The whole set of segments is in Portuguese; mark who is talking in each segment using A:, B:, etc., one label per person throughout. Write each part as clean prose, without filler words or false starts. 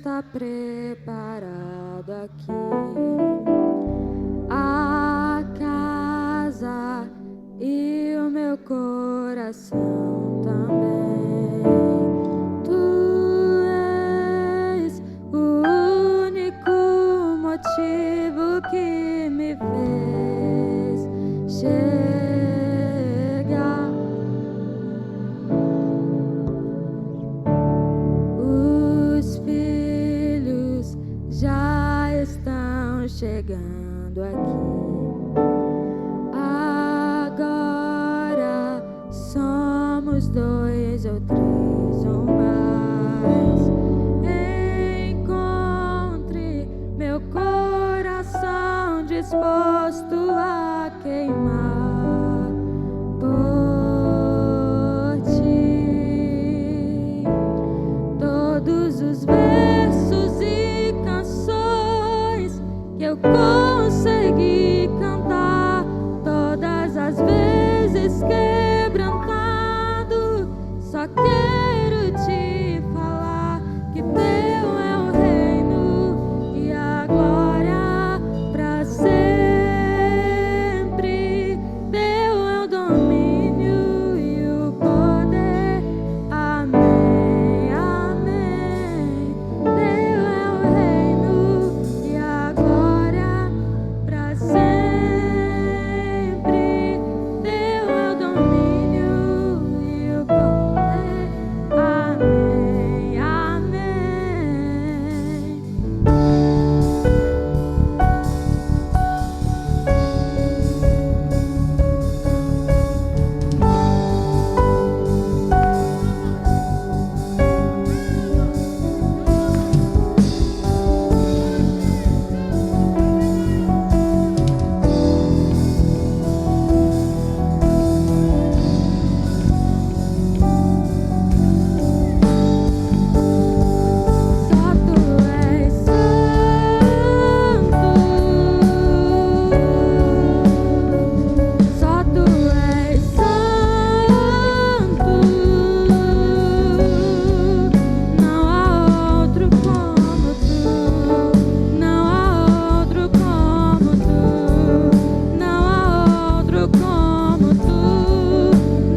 A: está preparado aqui. A casa e o meu coração também. Tu és o único motivo que me fez chegar. Os filhos já estão chegando aqui. Agora somos 2 ou 3 ou mais. Encontre meu coração disposto a queimar por ti. Todos os versos e canções que eu consegui cantar, todas as vezes quebrantado, só quero te falar que teu é o reino e a glória pra sempre. Teu é o domínio e o poder. Amém, amém. Teu é o reino e a glória pra sempre. Teu é o domínio e o poder. Amém, amém. Só tu és santo, só tu és santo, não há outro como tu, não há outro como tu, não há outro como tu,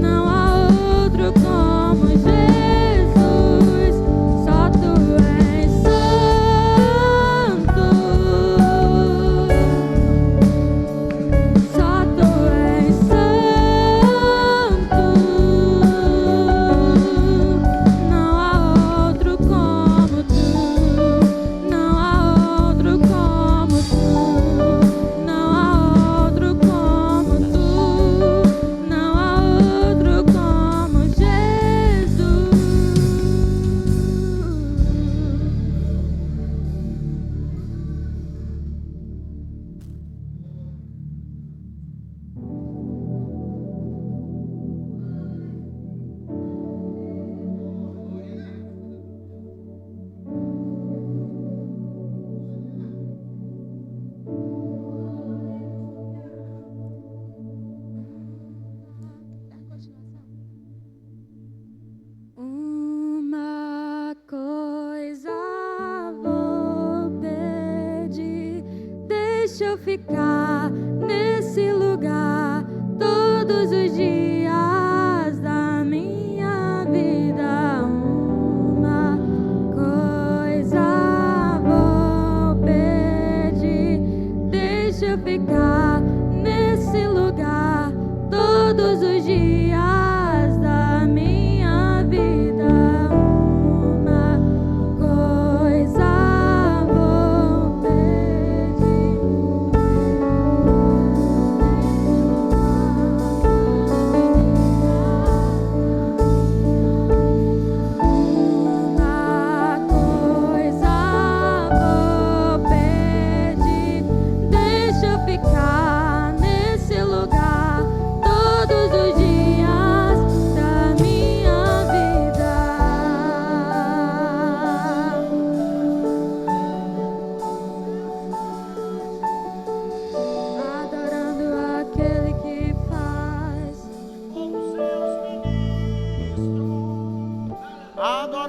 A: não há outro como Jesus. Só tu és santo, só tu és santo, não há outro como tu, não há outro como tu, não há outro como tu, não há outro como Jesus. Uma coisa vou pedir, deixa eu ficar nesse lugar todos os dias da minha vida. Uma coisa vou pedir, deixa eu ficar nesse lugar todos os dias da minha vida. Uma coisa vou pedir.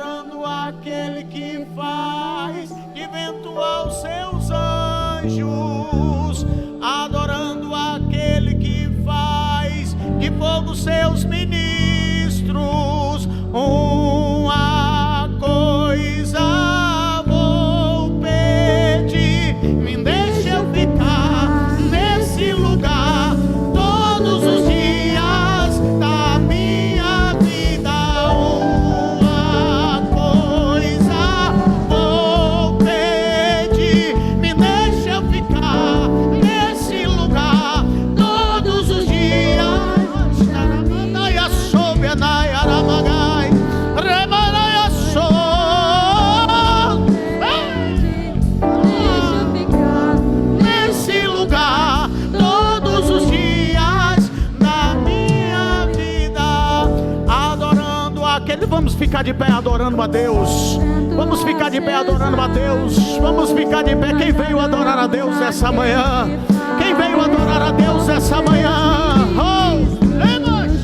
B: adorando aquele que faz de vento aos seus anjos, adorando aquele que faz de fogo seus ministros. Uma coisa vou pedir, me deixa eu ficar nesse lugar todos os dias da minha vida. Uma coisa vou pedir, me deixa eu ficar nesse lugar todos os dias. Nesse lugar todos os dias da minha vida, adorando aquele. Vamos ficar de pé adorando a Deus. Vamos ficar de pé adorando a Deus. Vamos ficar de pé. Quem veio adorar a Deus essa manhã? Quem veio adorar a Deus essa manhã?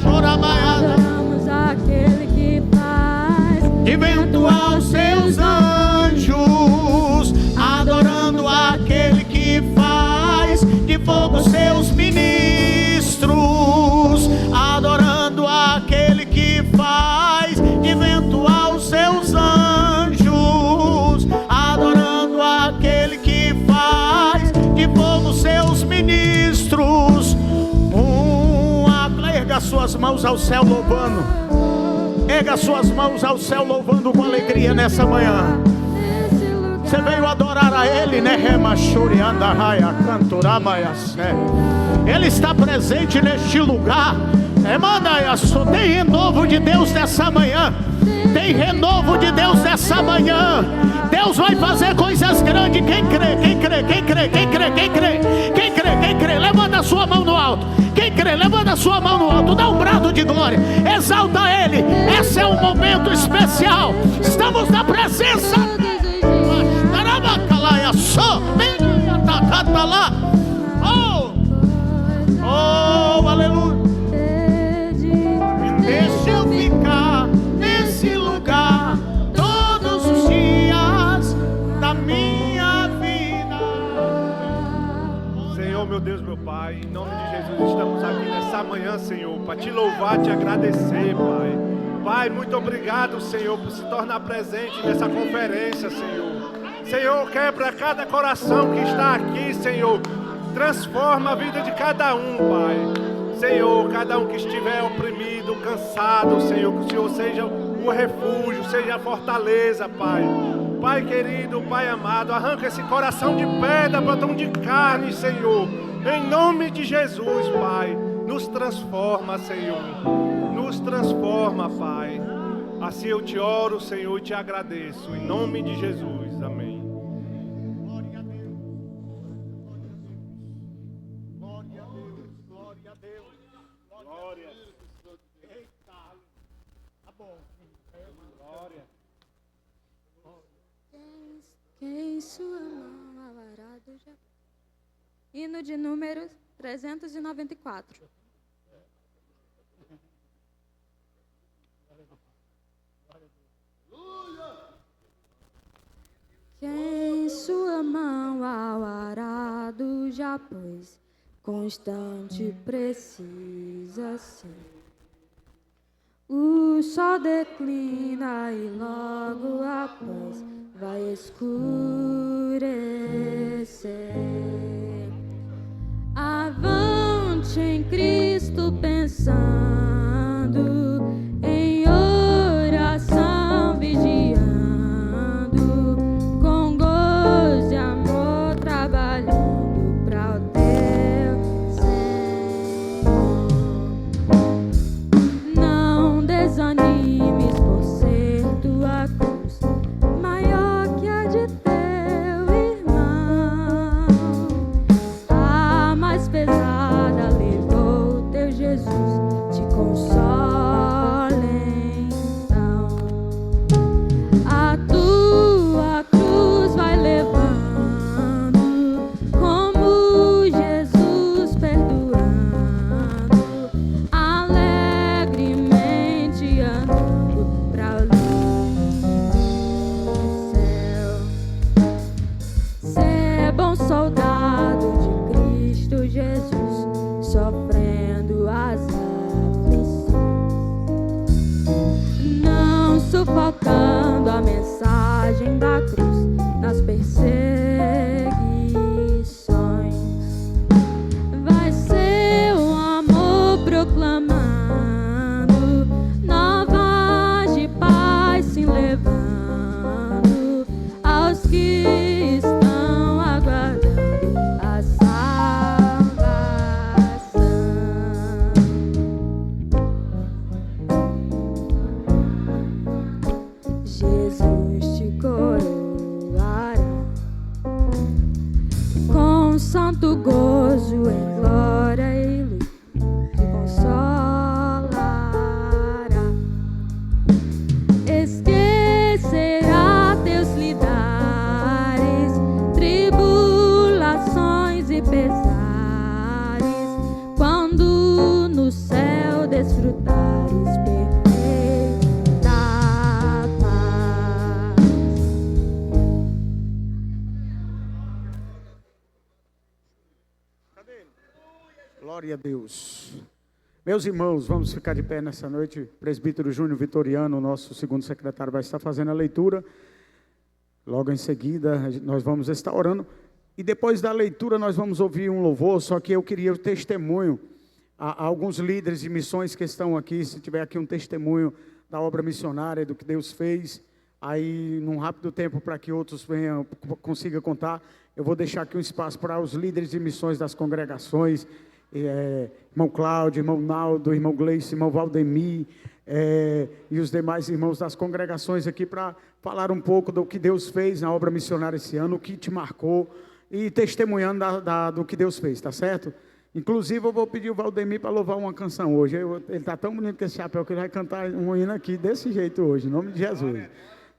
A: Adoramos aquele que faz
B: de vento aos seus anjos, adorando aquele que faz de fogo seus ministros, adorando aquele que faz de vento aos seus anjos, adorando aquele que faz de fogo seus ministros. Erga suas mãos ao céu louvando. Erga suas mãos ao céu louvando com alegria nessa manhã. Você veio adorar a Ele, né? Ele está presente neste lugar. Tem renovo de Deus nessa manhã. Tem renovo de Deus nessa manhã. Deus vai fazer coisas grandes. Quem crê, quem crê, quem crê, quem crê, quem crê, quem crê, quem crê, levanta a sua mão no alto. Quem crê, levanta a sua mão no alto. Dá um brado de glória. Exalta Ele. Esse é um momento especial. Estamos na presença. Oh, aleluia. Deixa eu ficar nesse lugar todos os dias da minha vida.
C: Senhor, meu Deus, meu Pai, em nome de Jesus, estamos aqui nessa manhã, Senhor, para te louvar, te agradecer, Pai. Pai, muito obrigado, Senhor, por se tornar presente nessa conferência, Senhor. Senhor, quebra cada coração que está aqui, Senhor. Transforma a vida de cada um, Pai. Senhor, cada um que estiver oprimido, cansado, Senhor, que o Senhor seja o refúgio, seja a fortaleza, Pai. Pai querido, Pai amado, arranca esse coração de pedra, botão de carne, Senhor. Em nome de Jesus, Pai. Nos transforma, Senhor. Nos transforma, Pai. Assim eu te oro, Senhor, e te agradeço. Em nome de Jesus. Amém.
B: Glória a Deus. Glória a Deus. Glória a Deus. Glória a Deus. Eita. Tá bom. Glória.
A: Quem sua mão alarado já. Hino de número 394. Quem sua mão ao arado já pôs, constante precisa ser. O sol declina e logo após vai escurecer. Avante em Cristo pensando, em oração vigiando, com gozo e amor trabalhando para o teu Senhor. Não desanimes por ser tua cruz maior que a de teu irmão. A mais pesada levou teu Jesus, te console então. A tua cruz vai levando, como Jesus perdoando, alegremente andando pra luz.
B: Glória a Deus. Meus irmãos, vamos ficar de pé nessa noite. O presbítero Júnior Vitoriano, nosso segundo secretário, vai estar fazendo a leitura. Logo em seguida, nós vamos estar orando. E depois da leitura, nós vamos ouvir um louvor. Só que eu queria o testemunho. Há alguns líderes de missões que estão aqui. Se tiver aqui um testemunho da obra missionária, do que Deus fez, aí, num rápido tempo, para que outros venham, consigam contar, eu vou deixar aqui um espaço para os líderes de missões das congregações, irmão Cláudio, irmão Naldo, irmão Gleice, irmão Valdemir, e os demais irmãos das congregações aqui, para falar um pouco do que Deus fez na obra missionária esse ano, o que te marcou, e testemunhando do que Deus fez, tá certo? Inclusive, eu vou pedir o Valdemir para louvar uma canção hoje. Ele está tão bonito com esse chapéu que ele vai cantar um hino aqui desse jeito hoje, em nome de Jesus.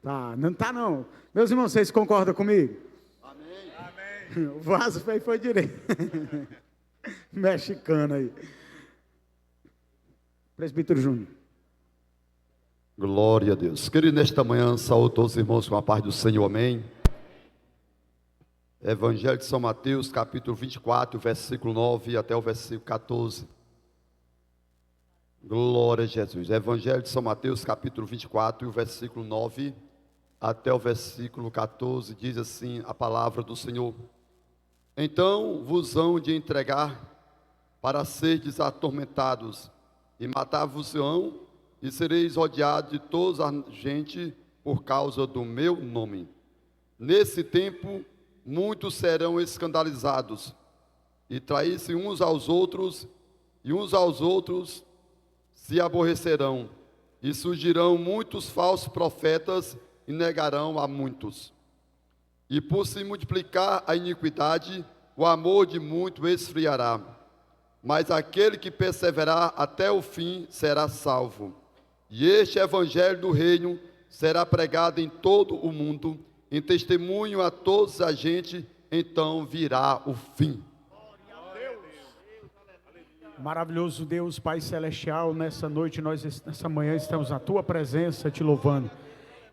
B: Tá, não tá não. Meus irmãos, vocês concordam comigo? Amém. O vaso foi direito. Mexicano aí. Presbítero Júnior.
D: Glória a Deus. Querido, nesta manhã, saúdo todos os irmãos com a paz do Senhor, amém. Evangelho de São Mateus, capítulo 24, versículo 9 até o versículo 14. Glória a Jesus. Evangelho de São Mateus, capítulo 24, versículo 9 até o versículo 14, diz assim a palavra do Senhor. Então vos hão de entregar para serdes atormentados, e matar-vos-ão, e sereis odiados de toda a gente por causa do meu nome. Nesse tempo, muitos serão escandalizados, e trair-se uns aos outros, e uns aos outros se aborrecerão, e surgirão muitos falsos profetas, e negarão a muitos. E por se multiplicar a iniquidade, o amor de muitos esfriará. Mas aquele que perseverar até o fim será salvo. E este evangelho do reino será pregado em todo o mundo, em testemunho a todos a gente, então virá o fim.
B: Maravilhoso Deus, Pai Celestial, nessa noite, nessa manhã, estamos na Tua presença, te louvando.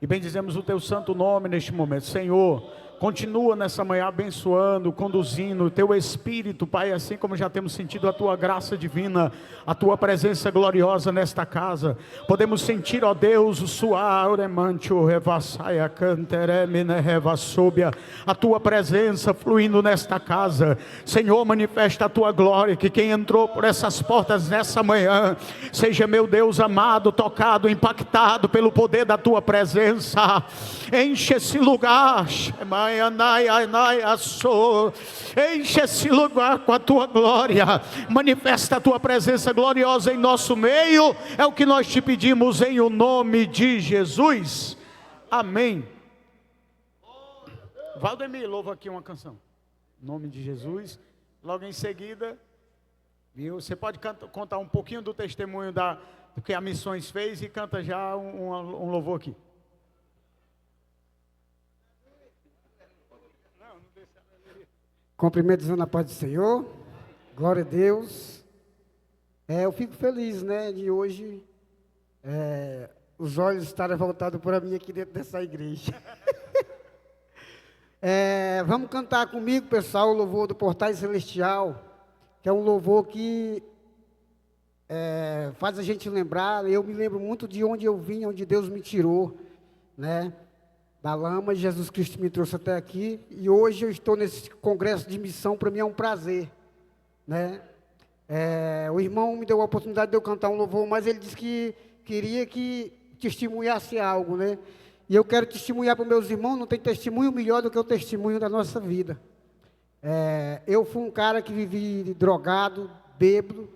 B: E bendizemos o Teu santo nome neste momento. Senhor, continua nessa manhã abençoando, conduzindo o Teu Espírito, Pai, assim como já temos sentido a Tua graça divina, a Tua presença gloriosa nesta casa. Podemos sentir, ó Deus, o suar, a Tua presença fluindo nesta casa. Senhor, manifesta a Tua glória, que quem entrou por essas portas nessa manhã, seja, meu Deus amado, tocado, impactado pelo poder da Tua presença. Enche esse lugar, enche esse lugar com a Tua glória, manifesta a Tua presença gloriosa em nosso meio, é o que nós te pedimos em o nome de Jesus, amém. Valdemir, louva aqui uma canção, em nome de Jesus. Logo em seguida, viu? Você pode contar um pouquinho do testemunho do que a Missões fez, e canta já um louvor aqui.
E: Cumprimentos na paz do Senhor, glória a Deus. Eu fico feliz, né, de hoje os olhos estarem voltados para mim aqui dentro dessa igreja. Vamos cantar comigo, pessoal, o louvor do Portal Celestial, que é um louvor que faz a gente lembrar. Eu me lembro muito de onde eu vim, onde Deus me tirou, né? Da lama, Jesus Cristo me trouxe até aqui, e hoje eu estou nesse congresso de missão. Para mim é um prazer, né? O irmão me deu a oportunidade de eu cantar um louvor, mas ele disse que queria que testemunhasse algo, né? E eu quero testemunhar para os meus irmãos. Não tem testemunho melhor do que o testemunho da nossa vida. Eu fui um cara que vivi drogado, bêbado,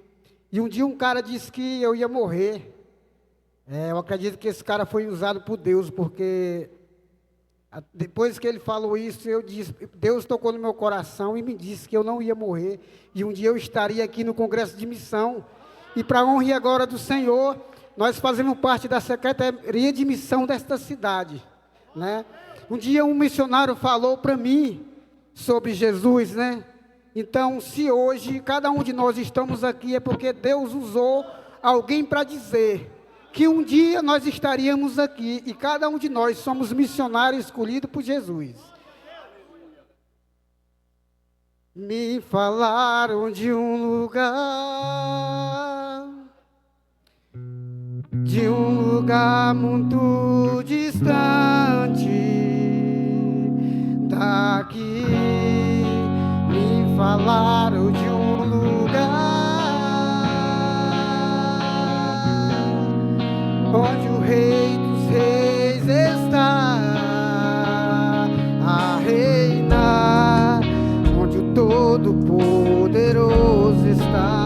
E: e um dia um cara disse que eu ia morrer. Eu acredito que esse cara foi usado por Deus, porque depois que ele falou isso, eu disse, Deus tocou no meu coração e me disse que eu não ia morrer, e um dia eu estaria aqui no congresso de missão. E para a honra e a glória do Senhor, nós fazemos parte da secretaria de missão desta cidade, né? Um dia um missionário falou para mim sobre Jesus, né? Então, se hoje cada um de nós estamos aqui, é porque Deus usou alguém para dizer que um dia nós estaríamos aqui, e cada um de nós somos missionários escolhidos por Jesus. Me falaram de um lugar muito distante daqui. Me falaram de um lugar onde o Rei dos Reis está a reinar, onde o Todo-Poderoso está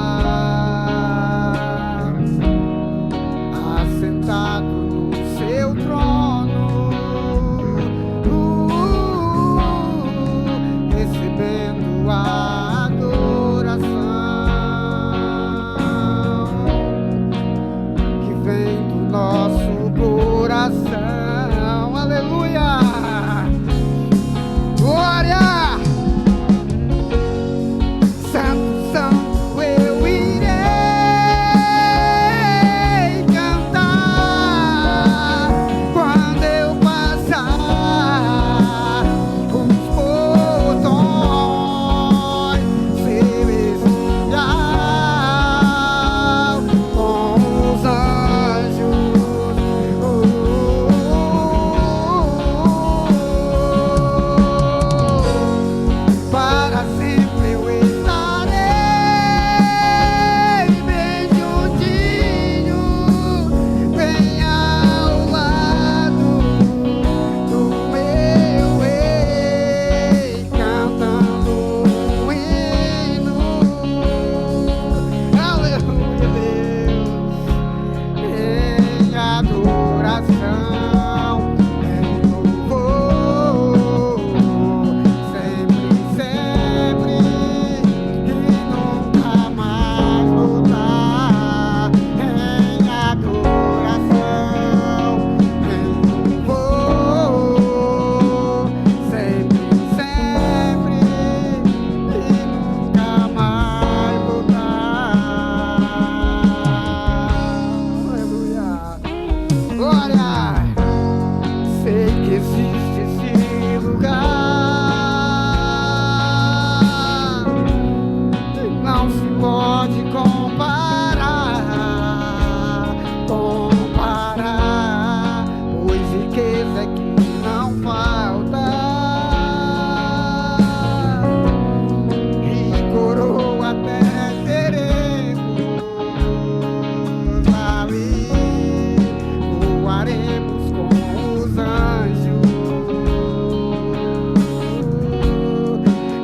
E: assentado no seu trono, recebendo a adoração que vem do nosso coração. Aleluia! Glória! Santo, santo, eu irei cantar quando eu passar os portões celestial com os anjos. Para sempre eu estarei bem juntinho, bem ao lado do meu Rei, cantando um hino. Aleluia, Deus, em adoração, em louvor, sempre, sempre, e nunca mais voltar. Em adoração, em louvor, sempre, sempre, e nunca mais voltar. Aleluia. Glória! Sei que existe esse lugar que não se pode comparar, pois riqueza é que não falta e coroa até teremos ali. Voaremos com os anjos,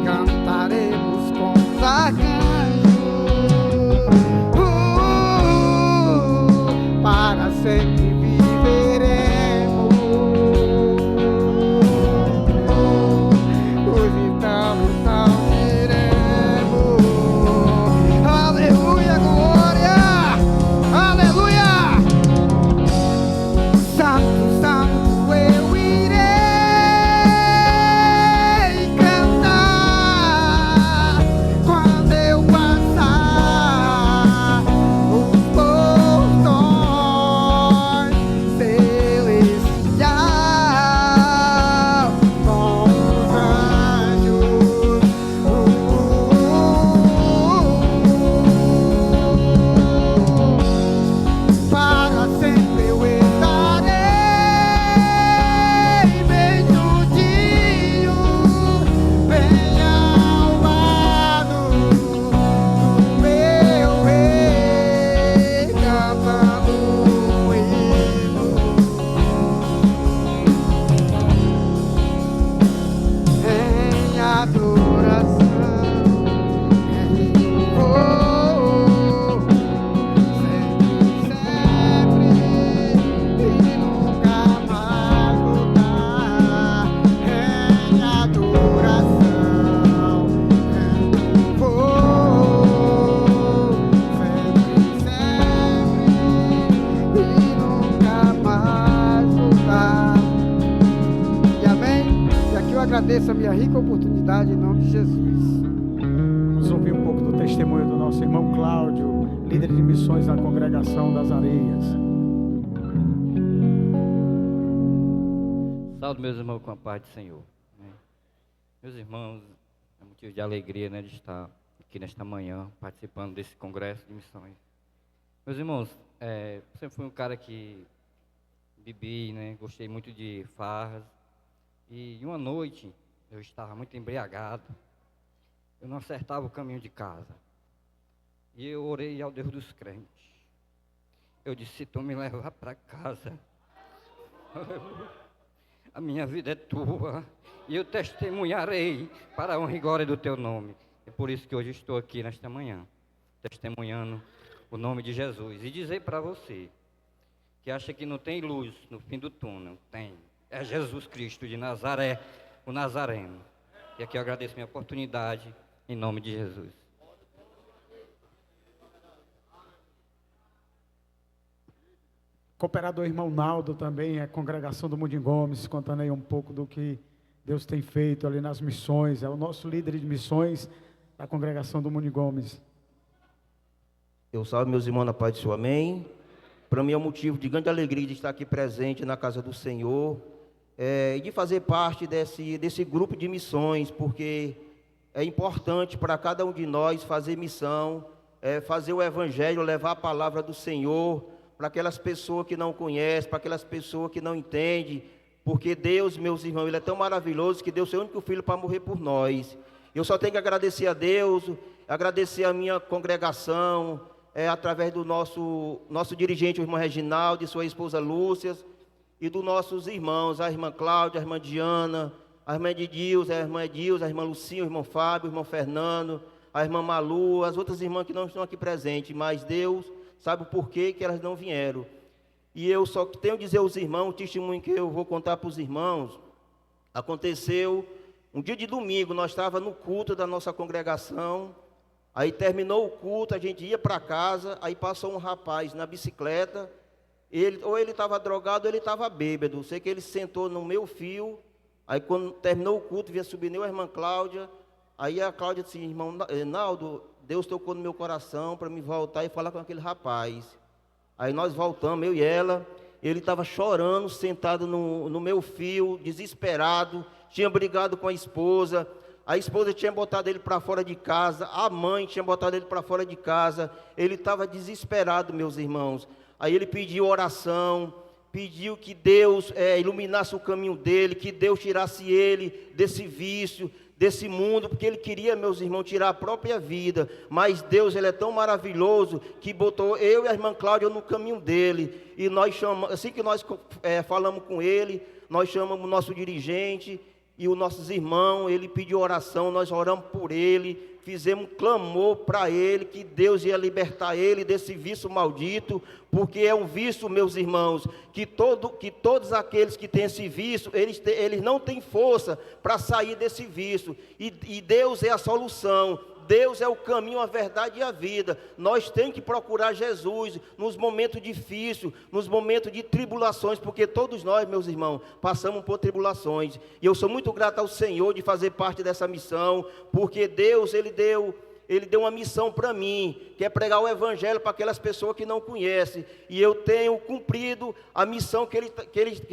E: cantaremos com os arcanjos, para sempre viveremos, pois então não iremos. Aleluia, glória! Aleluia! Santo, santo, eu irei cantar quando eu passar os portões celestial com os anjos. Para sempre eu estarei bem juntinho, bem ao lado do meu Rei, cantando um hino em adoração, em louvor, sempre, sempre, e nunca mais voltar. Em adoração, em louvor, sempre, sempre, e nunca mais voltar. E amém? E aqui eu agradeço a minha rica oportunidade em nome de Jesus.
B: Vamos ouvir um pouco do testemunho do nosso irmão Cláudio, líder de missões na congregação das Areias.
F: Saúde, meus irmãos, com a paz do Senhor. Meus irmãos, É motivo de alegria, né, de estar aqui nesta manhã, participando desse congresso de missões. Meus irmãos, sempre fui um cara que bebi, né, gostei muito de farras. E uma noite, eu estava muito embriagado. Eu não acertava o caminho de casa. E eu orei ao Deus dos crentes. Eu disse, se tu me levar para casa, a minha vida é tua, e eu testemunharei para a honra e glória do teu nome. É por isso que hoje estou aqui nesta manhã, testemunhando o nome de Jesus. E dizer para você, que acha que não tem luz no fim do túnel, tem. É Jesus Cristo de Nazaré, o Nazareno. E aqui eu agradeço minha oportunidade, em nome de Jesus.
B: Cooperador irmão Naldo também, a congregação do Mundim Gomes, contando aí um pouco do que Deus tem feito ali nas missões. É o nosso líder de missões da congregação do Mundim Gomes.
G: Eu salve meus irmãos na paz do Senhor, amém. Para mim é um motivo de grande alegria de estar aqui presente na casa do Senhor, e de fazer parte desse grupo de missões, porque é importante para cada um de nós fazer missão, fazer o evangelho, levar a palavra do Senhor para aquelas pessoas que não conhecem, para aquelas pessoas que não entendem, porque Deus, meus irmãos, Ele é tão maravilhoso que deu seu único filho para morrer por nós. Eu só tenho que agradecer a Deus, agradecer a minha congregação, através do nosso dirigente, o irmão Reginaldo, e sua esposa Lúcia, e dos nossos irmãos, a irmã Cláudia, a irmã Diana, a irmã Edilza, a irmã Lucinha, o irmão Fábio, o irmão Fernando, a irmã Malu, as outras irmãs que não estão aqui presentes, mas Deus sabe o porquê que elas não vieram. E eu só tenho a dizer aos irmãos, o testemunho que eu vou contar para os irmãos, aconteceu um dia de domingo, nós estávamos no culto da nossa congregação, aí terminou o culto, a gente ia para casa, aí passou um rapaz na bicicleta, ou ele estava drogado ou ele estava bêbado, sei que ele sentou no meu fio, aí quando terminou o culto, vinha subir eu e a irmã Cláudia, aí a Cláudia disse, irmão Naldo, Deus tocou no meu coração para me voltar e falar com aquele rapaz. Aí nós voltamos, eu e ela, ele estava chorando, sentado no meu fio, desesperado, tinha brigado com a esposa tinha botado ele para fora de casa, a mãe tinha botado ele para fora de casa, ele estava desesperado, meus irmãos. Aí ele pediu oração, pediu que Deus iluminasse o caminho dele, que Deus tirasse ele desse vício, desse mundo, porque ele queria, meus irmãos, tirar a própria vida, mas Deus, Ele é tão maravilhoso, que botou eu e a irmã Cláudia no caminho dele, e nós chamamos, assim que nós falamos com ele, nós chamamos o nosso dirigente, e os nossos irmãos, ele pediu oração, nós oramos por ele, fizemos um clamor para ele, que Deus ia libertar ele desse vício maldito, porque é um vício, meus irmãos, que todos aqueles que têm esse vício, eles não têm força para sair desse vício, e Deus é a solução. Deus é o caminho, a verdade e a vida. Nós temos que procurar Jesus nos momentos difíceis, nos momentos de tribulações, porque todos nós, meus irmãos, passamos por tribulações. E eu sou muito grato ao Senhor de fazer parte dessa missão, porque Deus, Ele deu uma missão para mim, que é pregar o evangelho para aquelas pessoas que não conhecem, e eu tenho cumprido a missão que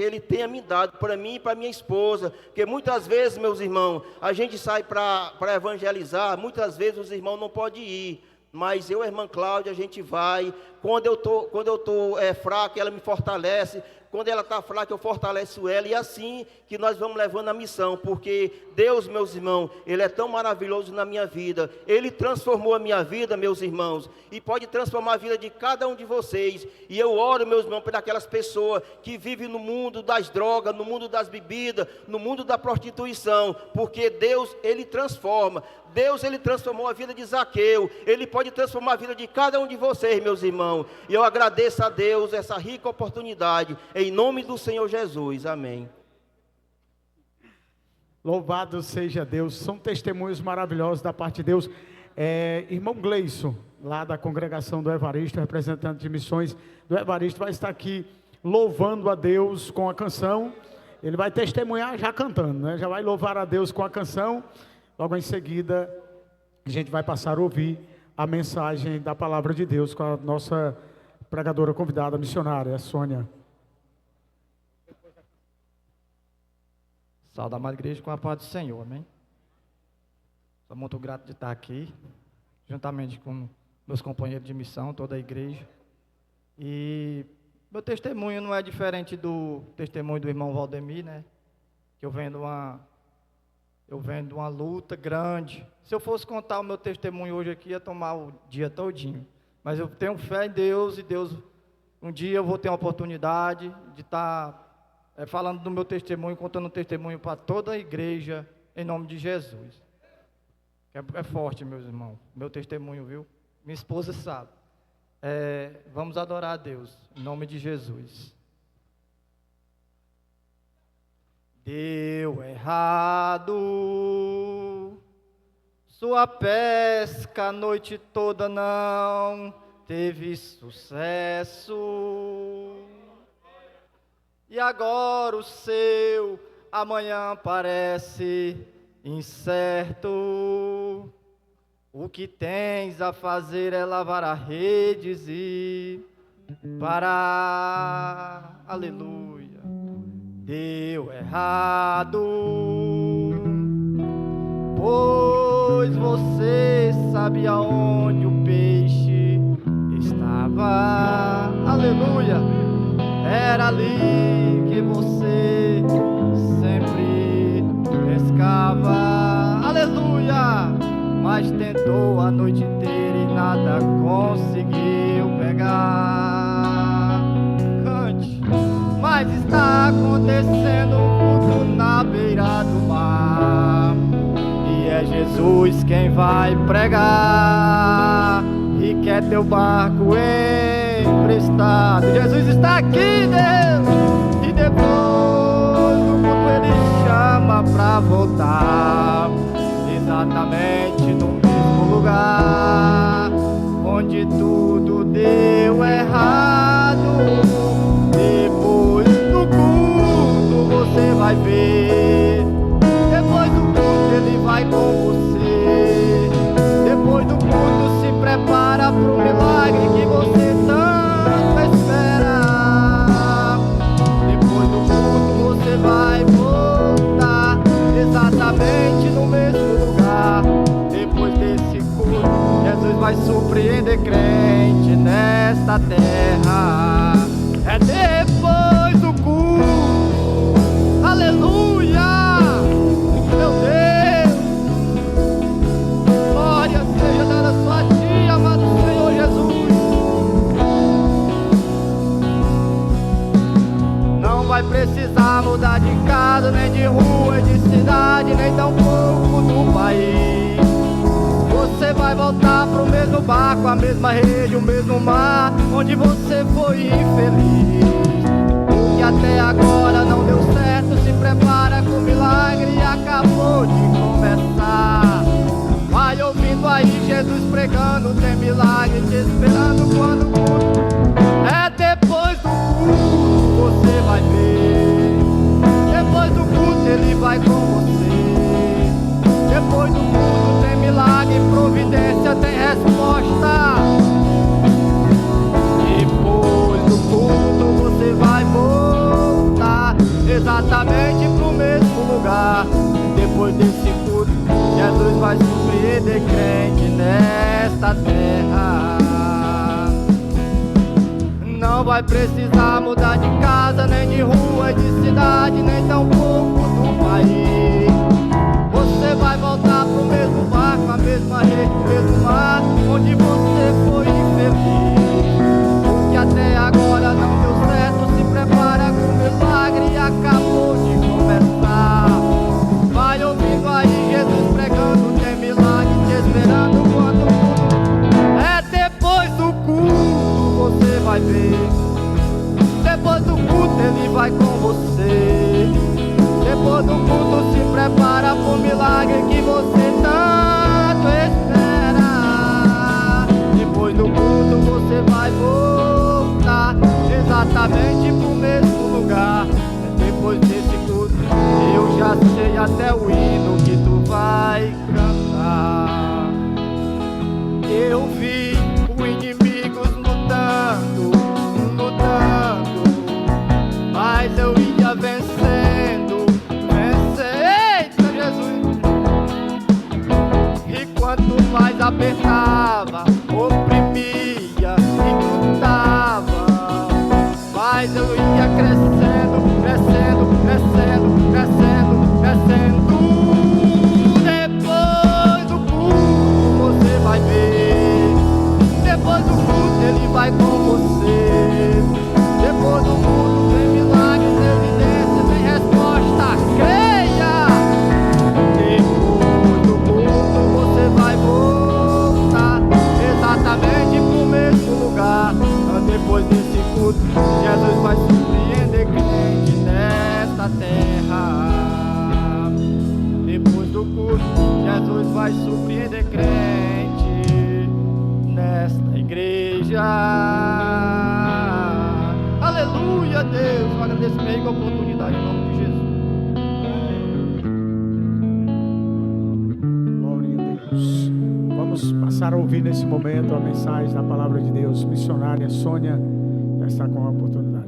G: ele tenha me dado, para mim e para minha esposa, porque muitas vezes, meus irmãos, a gente sai para evangelizar, muitas vezes os irmãos não podem ir, mas eu e a irmã Cláudia, a gente vai, quando eu estou fraco, ela me fortalece, quando ela está fraca, eu fortaleço ela, e assim que nós vamos levando a missão, porque Deus, meus irmãos, Ele é tão maravilhoso na minha vida, Ele transformou a minha vida, meus irmãos, e pode transformar a vida de cada um de vocês, e eu oro, meus irmãos, por aquelas pessoas que vivem no mundo das drogas, no mundo das bebidas, no mundo da prostituição, porque Deus, Ele transforma. Deus, Ele transformou a vida de Zaqueu, Ele pode transformar a vida de cada um de vocês, meus irmãos, e eu agradeço a Deus essa rica oportunidade, em nome do Senhor Jesus, amém.
B: Louvado seja Deus, são testemunhos maravilhosos da parte de Deus. Irmão Gleison, lá da congregação do Evaristo, representante de missões do Evaristo, vai estar aqui louvando a Deus com a canção. Ele vai testemunhar já cantando, né? Já vai louvar a Deus com a canção. Logo em seguida, a gente vai passar a ouvir a mensagem da palavra de Deus com a nossa pregadora convidada, missionária, Sônia.
H: Saúde, amada igreja, com a paz do Senhor, amém? Sou muito grato de estar aqui, juntamente com meus companheiros de missão, toda a igreja. E meu testemunho não é diferente do testemunho do irmão Valdemir, né? Que eu venho de uma luta grande. Se eu fosse contar o meu testemunho hoje aqui, ia tomar o dia todinho. Mas eu tenho fé em Deus, e Deus, um dia eu vou ter a oportunidade de estar falando do meu testemunho, contando um testemunho para toda a igreja, em nome de Jesus. É forte, meus irmãos, meu testemunho, viu? Minha esposa sabe. Vamos adorar a Deus, em nome de Jesus. Deu errado, sua pesca a noite toda não teve sucesso. E agora o seu amanhã parece incerto. O que tens a fazer é lavar as redes e parar. Aleluia. Deu errado, pois você sabe aonde o peixe estava. Aleluia. Era ali que você sempre pescava. Aleluia. Mas tentou a noite inteira e nada conseguiu pegar. Cante. Mas está acontecendo tudo na beira do mar, e é Jesus quem vai pregar, e quer teu barco emprestado. Jesus está aqui, Deus, e depois do culto Ele chama pra voltar, exatamente no mesmo lugar onde tudo deu errado. Depois do culto você vai ver, depois do culto Ele vai com você, depois do culto se prepara pro milagre que você tanto espera. Depois do culto você vai voltar exatamente no mesmo lugar. Depois desse culto Jesus vai surpreender crente nesta terra. É depois do culto, aleluia, meu Deus, glória seja dada a sua ti, amado Senhor Jesus. Não vai precisar mudar de casa, nem de rua, de cidade, nem tampouco do país. Você vai voltar pro mesmo barco, a mesma rede, o mesmo mar, onde você foi infeliz. O que até agora não deu certo, se prepara com milagre e acabou de começar. Vai ouvindo aí Jesus pregando, tem milagre te esperando quando o culto. É depois do culto, você vai ver. Depois do culto Ele vai com você. Depois do culto tem milagre, providência, tem resposta. Depois do culto você vai voltar exatamente pro mesmo lugar. Depois desse culto Jesus vai surpreender crente nesta terra. Não vai precisar mudar de casa, nem de rua, de cidade, nem tampouco do país. Você vai voltar pro mesmo barco, a mesma rede, o mesmo mar, onde você foi infeliz. O que até agora não deu certo, se prepara com milagre e acabou de começar. Vai ouvindo aí Jesus pregando, tem milagre te esperando quando o culto. É depois do culto você vai ver. Depois do culto Ele vai com você. Depois do culto se prepara pro milagre que você tanto espera. Depois do culto você vai voltar exatamente pro mesmo lugar. Depois desse culto eu já sei até o hino que tu vai cantar. Eu vi os inimigos lutando, mas eu ia vencendo. Eita, Jesus! vai surpreender crente nesta igreja. Aleluia, Deus. Eu agradeço bem a oportunidade em nome de Jesus.
B: Glória a Deus. Vamos passar a ouvir nesse momento a mensagem da palavra de Deus. Missionária Sônia já está com a oportunidade.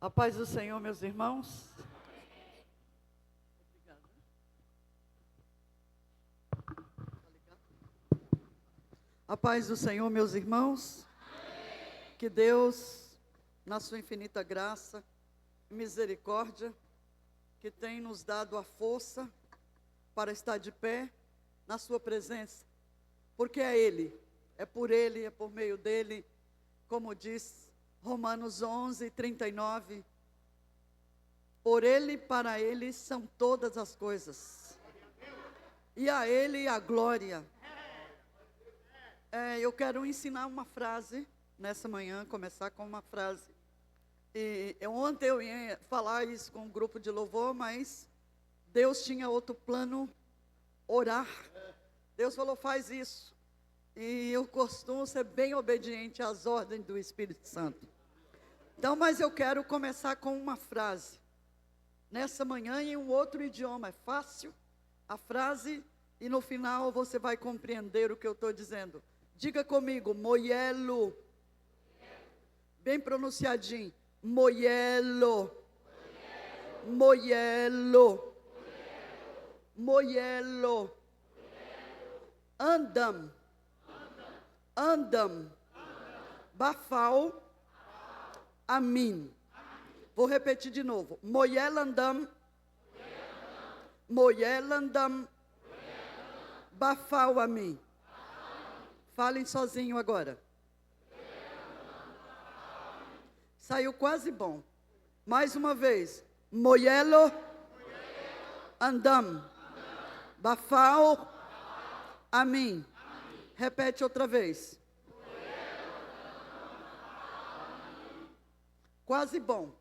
I: A paz do Senhor, meus irmãos. A paz do Senhor, meus irmãos. Que Deus, na sua infinita graça e misericórdia, que tem nos dado a força para estar de pé na sua presença. Porque é Ele, é por Ele, é por meio dEle, como diz Romanos 11, 39, por Ele, para Ele são todas as coisas, e a Ele a glória. Eu quero ensinar uma frase, nessa manhã, começar com uma frase, e ontem eu ia falar isso com um grupo de louvor, mas Deus tinha outro plano, orar. Deus falou, faz isso, e eu costumo ser bem obediente às ordens do Espírito Santo. Então, mas eu quero começar com uma frase, nessa manhã em um outro idioma, é fácil a frase, e no final você vai compreender o que eu estou dizendo. Diga comigo, moielo, bem pronunciadinho, moielo, moielo, moielo, andam, andam, bafal, Amin. Vou repetir de novo. Moyelandam, Moyelandam, Bafal Amin. Falem sozinho agora. Saiu quase bom. Mais uma vez. Moyelo, andam, Bafal, Amin. Repete outra vez. Quase bom.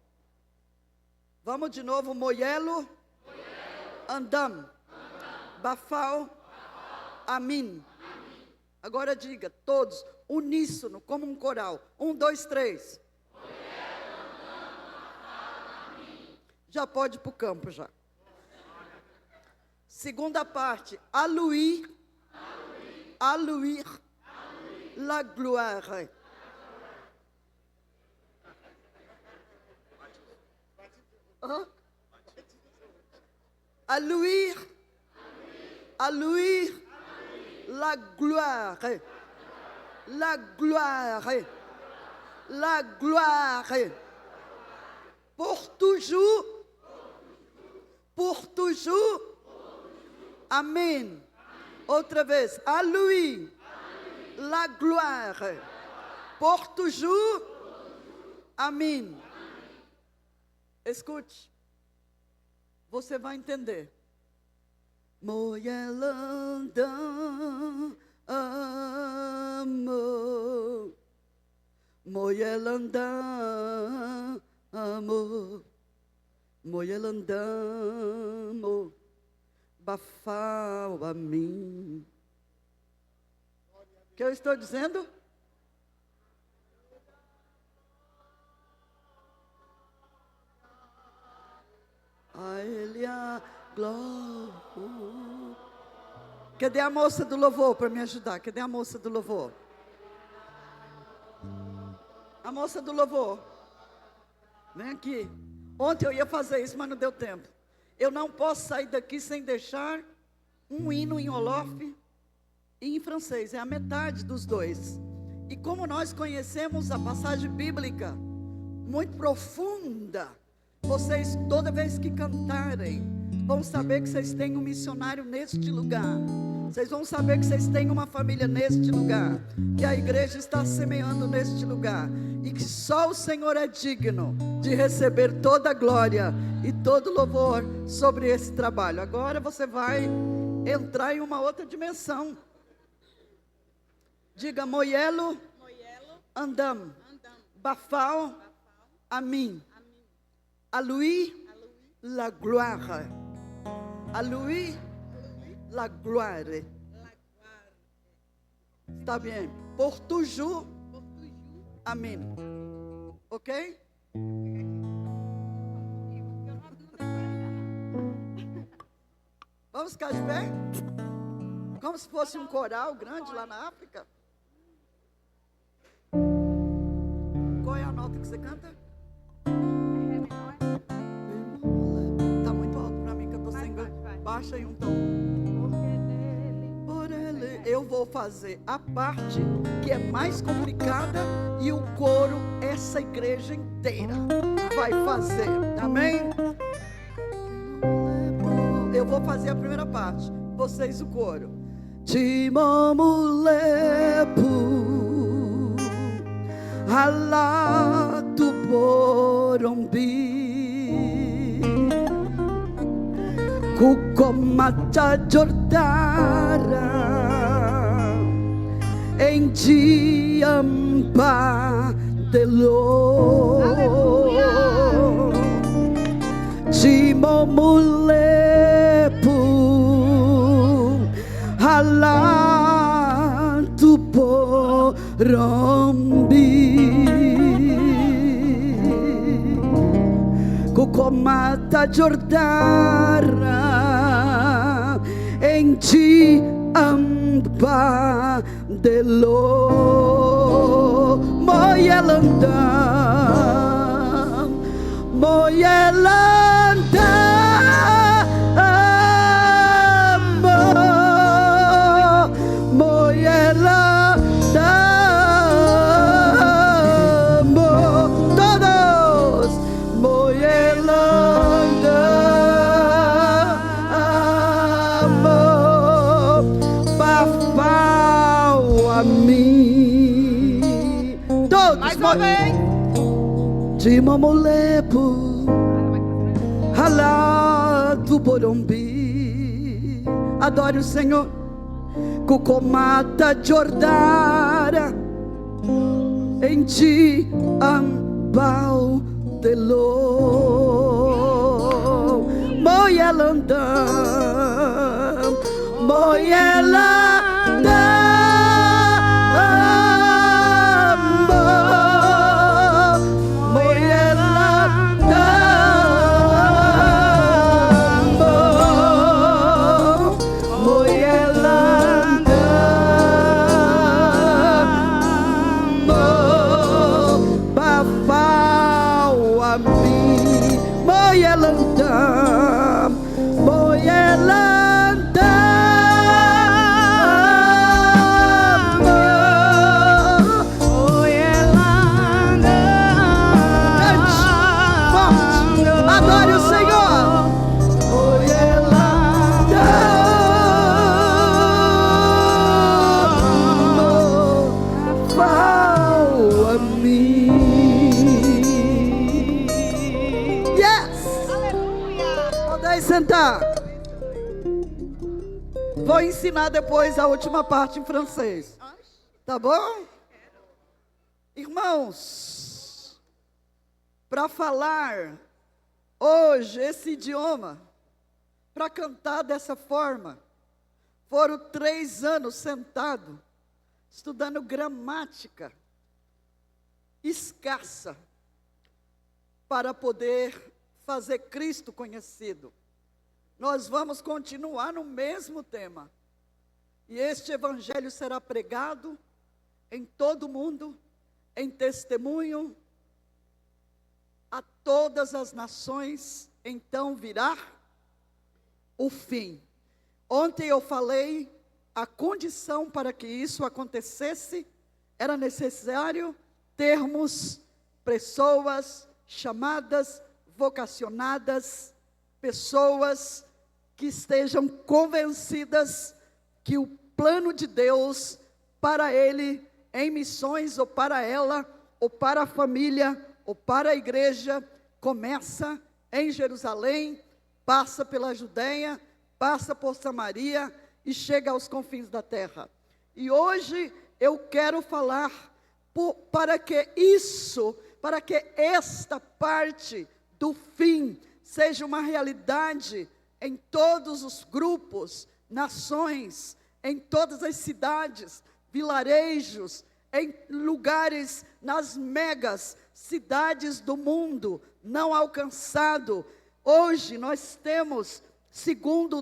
I: Vamos de novo. Moyelo, andam, Bafal, Amin. Agora diga, todos, uníssono, como um coral. 1, 2, 3. Já pode ir para o campo já. Segunda parte. Aluir, aluir, la gloire. Aluir, aluir, la gloire, la gloire, la gloire, pour toujours, Amen. Outra vez, aluir, la gloire, pour toujours, Amen. Escute, você vai entender. Moyelanda, amor, Moyelanda, amor, Moyelanda, amor, bafal a mim. O que eu estou dizendo? A Ele a glória. Cadê a moça do louvor para me ajudar? Cadê a moça do louvor? A moça do louvor. Vem aqui. Ontem eu ia fazer isso, mas não deu tempo. Eu não posso sair daqui sem deixar um hino em Olof e em francês. É a metade dos dois. E como nós conhecemos a passagem bíblica muito profunda, vocês, toda vez que cantarem, vão saber que vocês têm um missionário neste lugar. Vocês vão saber que vocês têm uma família neste lugar, que a igreja está semeando neste lugar, e que só o Senhor é digno de receber toda a glória e todo louvor sobre esse trabalho. Agora você vai entrar em uma outra dimensão. Diga, moyelo, andam, Bafal, a mim. À lui, la gloire. À lui, la gloire. Está bien. Por toujours, amém. Ok? Vamos ficar de pé? Como se fosse um coral grande lá na África. Qual é a nota que você canta? Tá muito alto pra mim que eu tô sem ganho. Baixa aí um tom. Por ele. Eu vou fazer a parte que é mais complicada e o coro, essa igreja inteira vai fazer. Amém? Eu vou fazer a primeira parte. Vocês o coro. Timamulepu Halatu porombi Kukomata Jordara em Diamba Delo Timamulepu Halatu porombi Kukomata Jordara em Diamba Delo Moyelanda todos Moyelanda Bafal a mim todos mais uma vez de Mamolepo Halatu porombi adore o Senhor Kukomata Jordara em Diambal Delo Moyelanda Vou ensinar depois a última parte em francês. Tá bom? Irmãos, para falar hoje esse idioma, para cantar dessa forma, foram 3 anos sentado, estudando gramática escassa, para poder fazer Cristo conhecido. Nós vamos continuar no mesmo tema. E este evangelho será pregado em todo o mundo, em testemunho a todas as nações. Então virá o fim. Ontem eu falei, a condição para que isso acontecesse, era necessário termos pessoas chamadas, vocacionadas, pessoas que estejam convencidas que o plano de Deus para ele, em missões, ou para ela, ou para a família, ou para a igreja, começa em Jerusalém, passa pela Judeia, passa por Samaria e chega aos confins da terra. E hoje eu quero falar para que esta parte do fim seja uma realidade em todos os grupos, nações, em todas as cidades, vilarejos, em lugares, nas megas cidades do mundo não alcançado. Hoje nós temos, segundo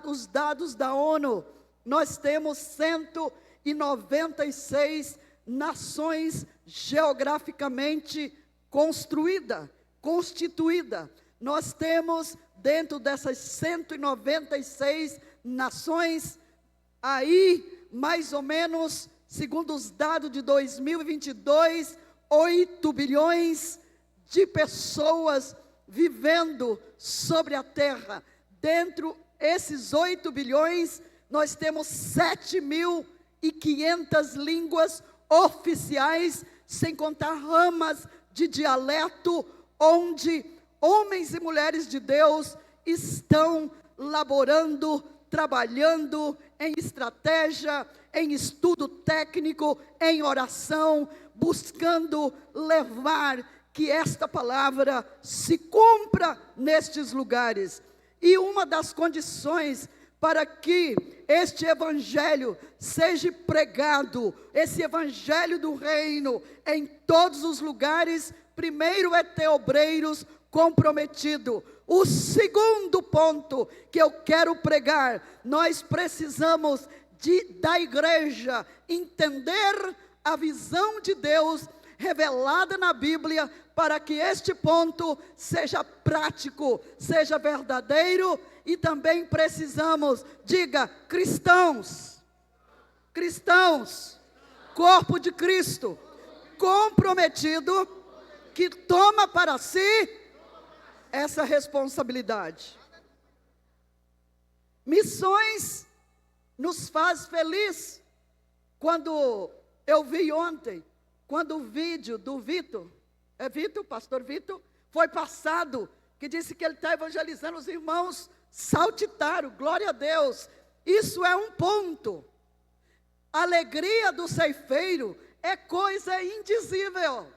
I: os dados da ONU, nós temos 196 nações geograficamente constituída. Nós temos, dentro dessas 196 nações, aí, mais ou menos, segundo os dados de 2022, 8 bilhões de pessoas vivendo sobre a terra. Dentro desses 8 bilhões, nós temos 7.500 línguas oficiais, sem contar ramas de dialeto, onde homens e mulheres de Deus estão laborando, trabalhando em estratégia, em estudo técnico, em oração, buscando levar que esta palavra se cumpra nestes lugares. E uma das condições para que este evangelho seja pregado, esse evangelho do reino, em todos os lugares, primeiro é ter obreiros comprometidos. O segundo ponto que eu quero pregar, nós precisamos da igreja entender a visão de Deus revelada na Bíblia, para que este ponto seja prático, seja verdadeiro. E também precisamos, diga, cristãos, corpo de Cristo, comprometido, que toma para si essa responsabilidade. Missões nos faz feliz. Quando eu vi ontem, quando o vídeo do Vitor, pastor Vitor, foi passado, que disse que ele está evangelizando os irmãos saltitaram, glória a Deus. Isso é um ponto. A alegria do ceifeiro é coisa indizível.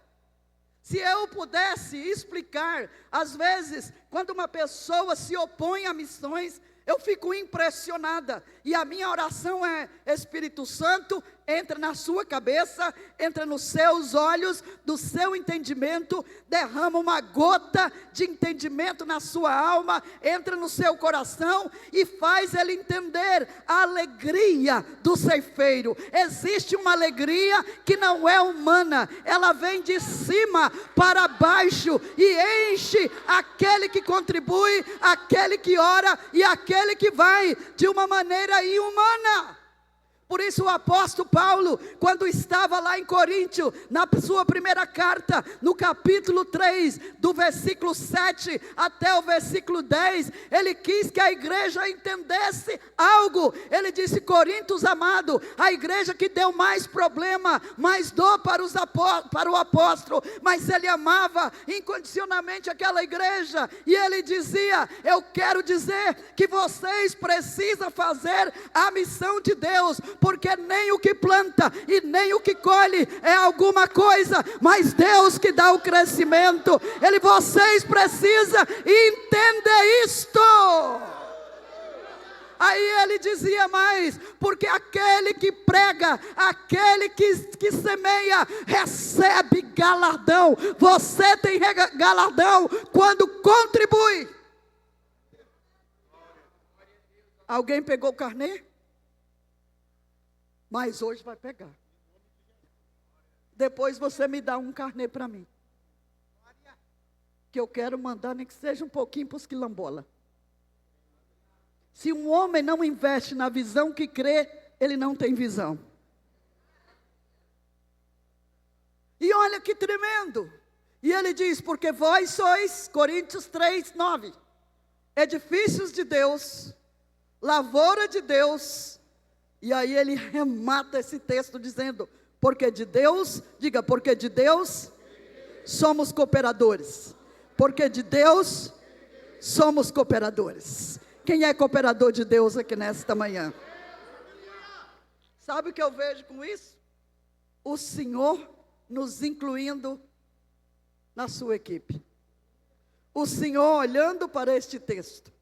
I: Se eu pudesse explicar, às vezes, quando uma pessoa se opõe a missões, eu fico impressionada, e a minha oração é: Espírito Santo, entra na sua cabeça, entra nos seus olhos, do seu entendimento, derrama uma gota de entendimento na sua alma, entra no seu coração e faz ele entender a alegria do ceifeiro. Existe uma alegria que não é humana, ela vem de cima para baixo e enche aquele que contribui, aquele que ora e aquele que vai de uma maneira inumana. Por isso o apóstolo Paulo, quando estava lá em Coríntio, na sua primeira carta, no capítulo 3, do versículo 7 até o versículo 10, ele quis que a igreja entendesse algo. Ele disse: Coríntios amado, a igreja que deu mais problema, mais dor para o apóstolo, mas ele amava incondicionalmente aquela igreja, e ele dizia: eu quero dizer que vocês precisam fazer a missão de Deus, porque nem o que planta e nem o que colhe é alguma coisa, mas Deus que dá o crescimento. Vocês precisam entender isto. Aí ele dizia mais: porque aquele que prega, aquele que semeia, recebe galardão. Você tem galardão quando contribui. Alguém pegou o carnê? Mas hoje vai pegar. Depois você me dá um carnê para mim, que eu quero mandar, nem que seja um pouquinho para os quilombola. Se um homem não investe na visão que crê, ele não tem visão. E olha que tremendo. E ele diz: porque vós sois, Coríntios 3, 9, edifícios de Deus, lavoura de Deus. E aí ele remata esse texto dizendo: porque de Deus, diga, porque de Deus somos cooperadores. Porque de Deus somos cooperadores. Quem é cooperador de Deus aqui nesta manhã? Sabe o que eu vejo com isso? O Senhor nos incluindo na sua equipe. O Senhor olhando para este texto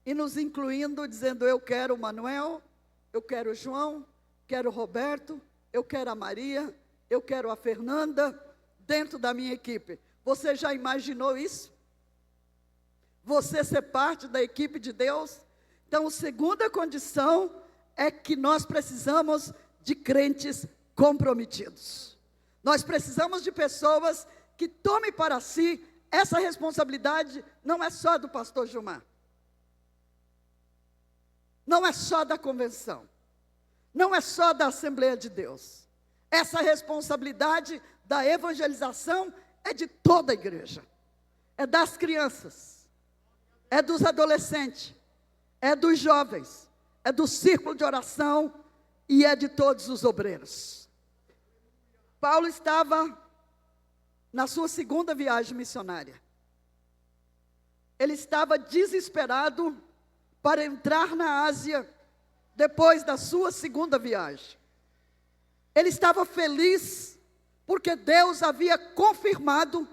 I: e nos incluindo, dizendo: eu quero o Manuel, eu quero o João, quero o Roberto, eu quero a Maria, eu quero a Fernanda dentro da minha equipe. Você já imaginou isso? Você ser parte da equipe de Deus? Então, a segunda condição é que nós precisamos de crentes comprometidos. Nós precisamos de pessoas que tomem para si essa responsabilidade. Não é só do pastor Gilmar, não é só da convenção, não é só da Assembleia de Deus. Essa responsabilidade da evangelização é de toda a igreja, é das crianças, é dos adolescentes, é dos jovens, é do círculo de oração e é de todos os obreiros. Paulo estava na sua segunda viagem missionária. Ele estava desesperado para entrar na Ásia depois da sua segunda viagem. Ele estava feliz porque Deus havia confirmado,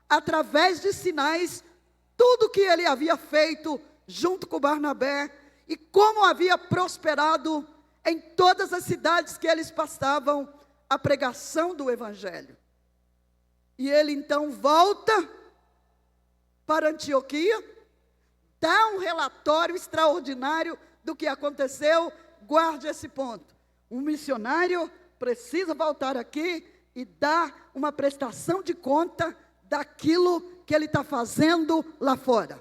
I: através de sinais, tudo o que ele havia feito junto com Barnabé e como havia prosperado em todas as cidades que eles passavam a pregação do Evangelho. E ele então volta para Antioquia, dá um relatório extraordinário do que aconteceu. Guarde esse ponto: um missionário precisa voltar aqui e dar uma prestação de conta daquilo que ele está fazendo lá fora.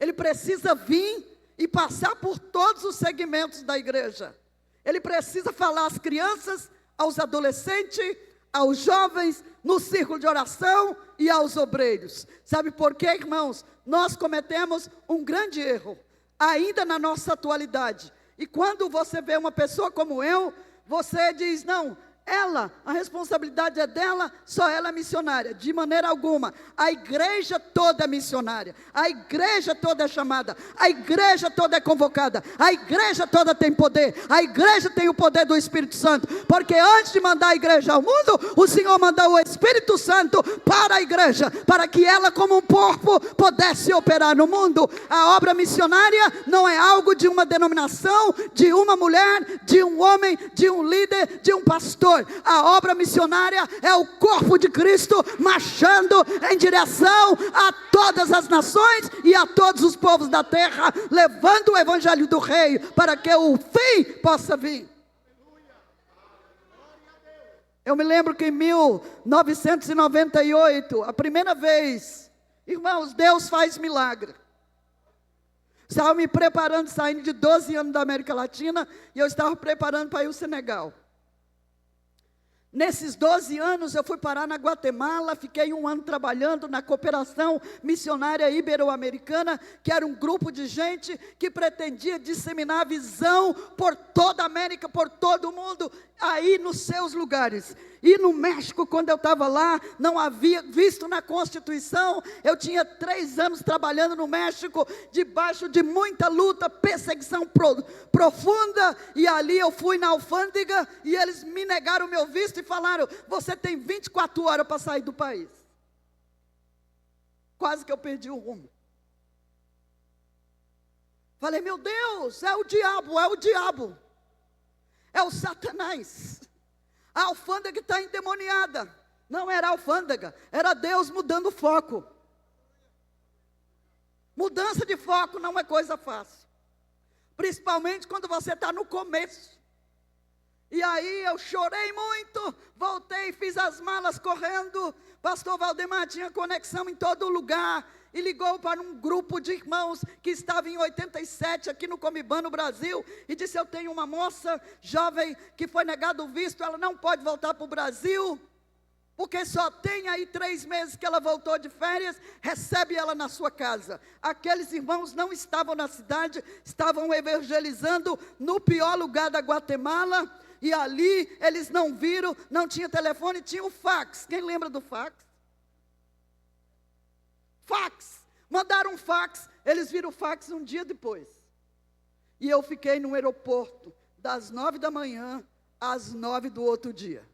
I: Ele precisa vir e passar por todos os segmentos da igreja. Ele precisa falar às crianças, aos adolescentes, aos jovens, no círculo de oração e aos obreiros. Sabe por quê, irmãos? Nós cometemos um grande erro, ainda na nossa atualidade. E quando você vê uma pessoa como eu, você diz: não, ela, a responsabilidade é dela, só ela é missionária. De maneira alguma. A igreja toda é missionária, a igreja toda é chamada, a igreja toda é convocada, a igreja toda tem poder, a igreja tem o poder do Espírito Santo, porque antes de mandar a igreja ao mundo, o Senhor mandou o Espírito Santo para a igreja, para que ela, como um corpo, pudesse operar no mundo. A obra missionária não é algo de uma denominação, de uma mulher, de um homem, de um líder, de um pastor. A obra missionária é o corpo de Cristo marchando em direção a todas as nações e a todos os povos da terra, levando o evangelho do rei para que o fim possa vir. Eu me lembro que em 1998, a primeira vez, irmãos, Deus faz milagre. Estava me preparando, saindo de 12 anos da América Latina, e eu estava preparando para ir ao Senegal. Nesses 12 anos eu fui parar na Guatemala, fiquei 1 ano trabalhando na Cooperação Missionária Ibero-Americana, que era um grupo de gente que pretendia disseminar a visão por toda a América, por todo o mundo, aí nos seus lugares. E no México, quando eu estava lá, não havia visto na Constituição. Eu tinha 3 anos trabalhando no México, debaixo de muita luta, perseguição profunda, e ali eu fui na alfândega, e eles me negaram o meu visto e falaram: você tem 24 horas para sair do país. Quase que eu perdi o rumo. Falei: meu Deus, é o diabo, é o diabo, é o Satanás. A alfândega está endemoniada. Não era a alfândega, era Deus mudando o foco. Mudança de foco não é coisa fácil, principalmente quando você está no começo. E aí eu chorei muito, voltei, fiz as malas correndo. Pastor Valdemar tinha conexão em todo lugar e ligou para um grupo de irmãos que estava em 87 aqui no Comibã, no Brasil, e disse: eu tenho uma moça jovem que foi negado o visto, ela não pode voltar para o Brasil, porque só tem aí 3 meses que ela voltou de férias, recebe ela na sua casa. Aqueles irmãos não estavam na cidade, estavam evangelizando no pior lugar da Guatemala, e ali eles não viram, não tinha telefone, tinha o fax. Quem lembra do fax? Fax, mandaram um fax, eles viram o fax um dia depois. E eu fiquei no aeroporto das 9 da manhã às 9 do outro dia.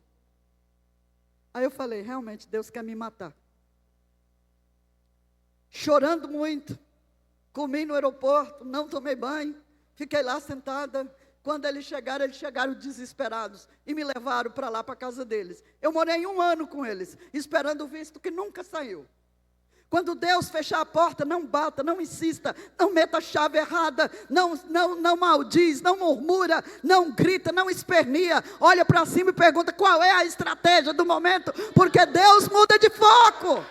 I: Aí eu falei, realmente, Deus quer me matar. Chorando muito, comi no aeroporto, não tomei banho, fiquei lá sentada. Quando eles chegaram desesperados e me levaram para lá, para a casa deles. Eu morei 1 ano com eles, esperando o visto que nunca saiu. Quando Deus fechar a porta, não bata, não insista, não meta a chave errada, não maldiz, não murmura, não grita, não esperneia. Olha para cima e pergunta qual é a estratégia do momento, porque Deus muda de foco.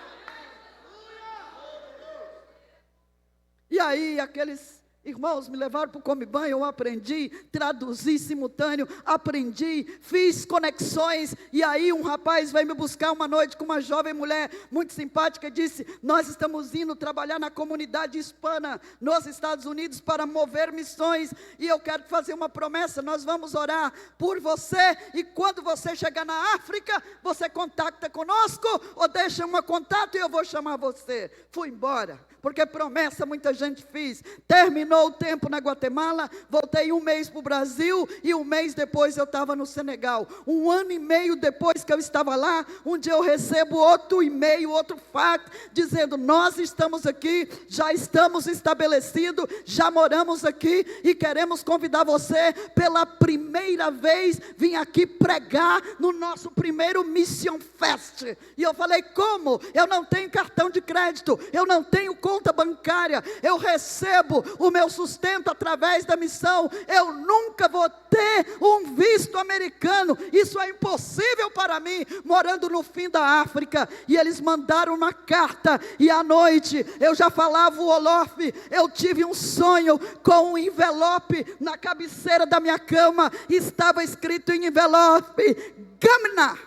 I: E aí aqueles irmãos me levaram para o Come Banho, eu aprendi, traduzi simultâneo, aprendi, fiz conexões, e aí um rapaz veio me buscar uma noite com uma jovem mulher muito simpática, disse, nós estamos indo trabalhar na comunidade hispana, nos Estados Unidos, para mover missões, e eu quero fazer uma promessa, nós vamos orar por você, e quando você chegar na África, você contacta conosco, ou deixa um contato e eu vou chamar você. Fui embora, porque promessa muita gente fez. Terminou o tempo na Guatemala, voltei 1 mês para o Brasil, e 1 mês depois eu estava no Senegal. 1 ano e meio depois que eu estava lá, um dia eu recebo outro e-mail, outro fax, dizendo, nós estamos aqui, já estamos estabelecidos, já moramos aqui, e queremos convidar você, pela primeira vez, vim aqui pregar no nosso primeiro Mission Fest. E eu falei, como? Eu não tenho cartão de crédito, eu não tenho conta bancária, eu recebo o meu sustento através da missão, eu nunca vou ter um visto americano, isso é impossível para mim, morando no fim da África. E eles mandaram uma carta, e à noite, eu já falava o Olof, eu tive um sonho com um envelope na cabeceira da minha cama, estava escrito em envelope, Gamna,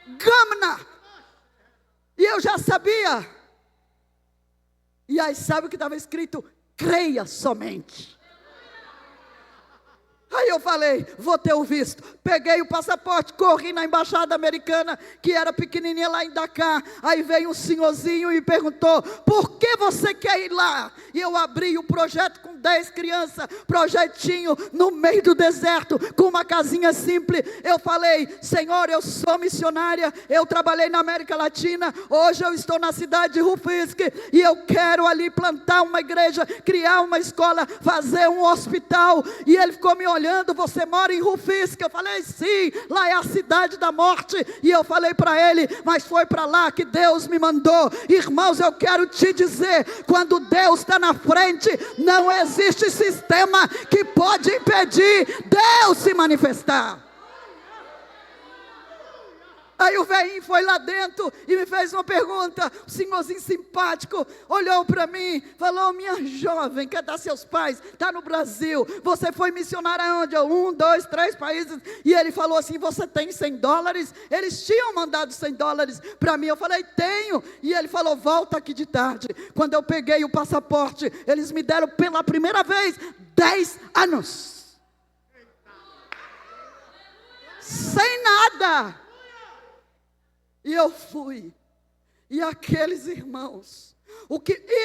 I: Gamna, e eu já sabia. E aí sabe o que estava escrito? Creia somente. Aí eu falei, vou ter o visto. Peguei o passaporte, corri na embaixada americana, que era pequenininha lá em Dakar. Aí veio um senhorzinho e perguntou, por que você quer ir lá? E eu abri o projeto com 10 crianças, projetinho no meio do deserto, com uma casinha simples. Eu falei, Senhor, eu sou missionária, eu trabalhei na América Latina, hoje eu estou na cidade de Rufisque, e eu quero ali plantar uma igreja, criar uma escola, fazer um hospital. E ele ficou me olhando, você mora em Rufisque? Eu falei, sim, lá é a cidade da morte. E eu falei para ele, mas foi para lá que Deus me mandou. Irmãos, eu quero te dizer, quando Deus está na frente, não existe sistema que pode impedir Deus se manifestar. Aí o velhinho foi lá dentro e me fez uma pergunta. O senhorzinho simpático olhou para mim, falou, minha jovem, cadê seus pais? Está no Brasil. Você foi missionária aonde? 1, 2, 3 países. E ele falou assim, você tem $100? Eles tinham mandado $100 para mim. Eu falei, tenho. E ele falou, volta aqui de tarde. Quando eu peguei o passaporte, eles me deram pela primeira vez 10 anos. Sem nada. E eu fui, e aqueles irmãos,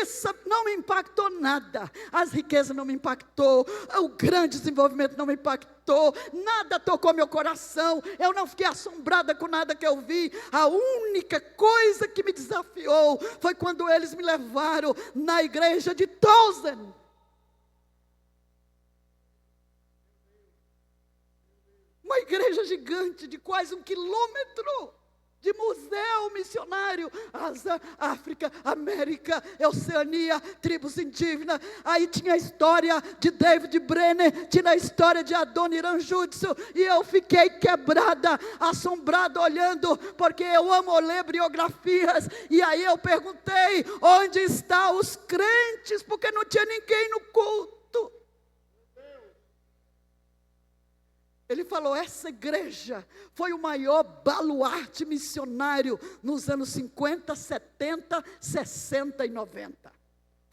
I: isso não me impactou nada, as riquezas não me impactou, o grande desenvolvimento não me impactou, nada tocou meu coração, eu não fiquei assombrada com nada que eu vi. A única coisa que me desafiou foi quando eles me levaram na igreja de Townsend. Uma igreja gigante de quase 1 quilômetro. De museu missionário, Ásia, África, América, Oceania, tribos indígenas. Aí tinha a história de David Brenner, tinha a história de Adoniran Judson, e eu fiquei quebrada, assombrada olhando, porque eu amo ler biografias. E aí eu perguntei, onde estão os crentes? Porque não tinha ninguém no culto. Ele falou, essa igreja foi o maior baluarte missionário nos anos 50, 70, 60 e 90.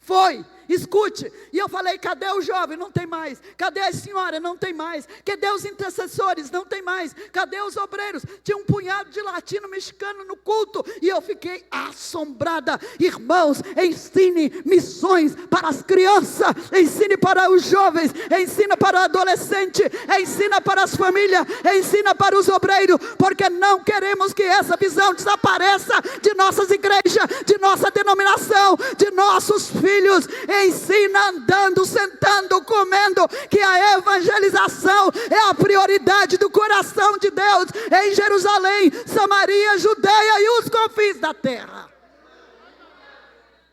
I: Foi, escute. E eu falei, cadê o jovem? Não tem mais. Cadê a senhora? Não tem mais. Cadê os intercessores? Não tem mais. Cadê os obreiros? Tinha um punhado de latino mexicano no culto. E eu fiquei assombrada. Irmãos, ensine missões para as crianças. Ensine para os jovens. Ensina para o adolescente. Ensina para as famílias. Ensina para os obreiros. Porque não queremos que essa visão desapareça de nossas igrejas, de nossa denominação, de nossos filhos. Ensina andando, sentando, comendo, que a evangelização é a prioridade do coração de Deus em Jerusalém, Samaria, Judeia e os confins da terra.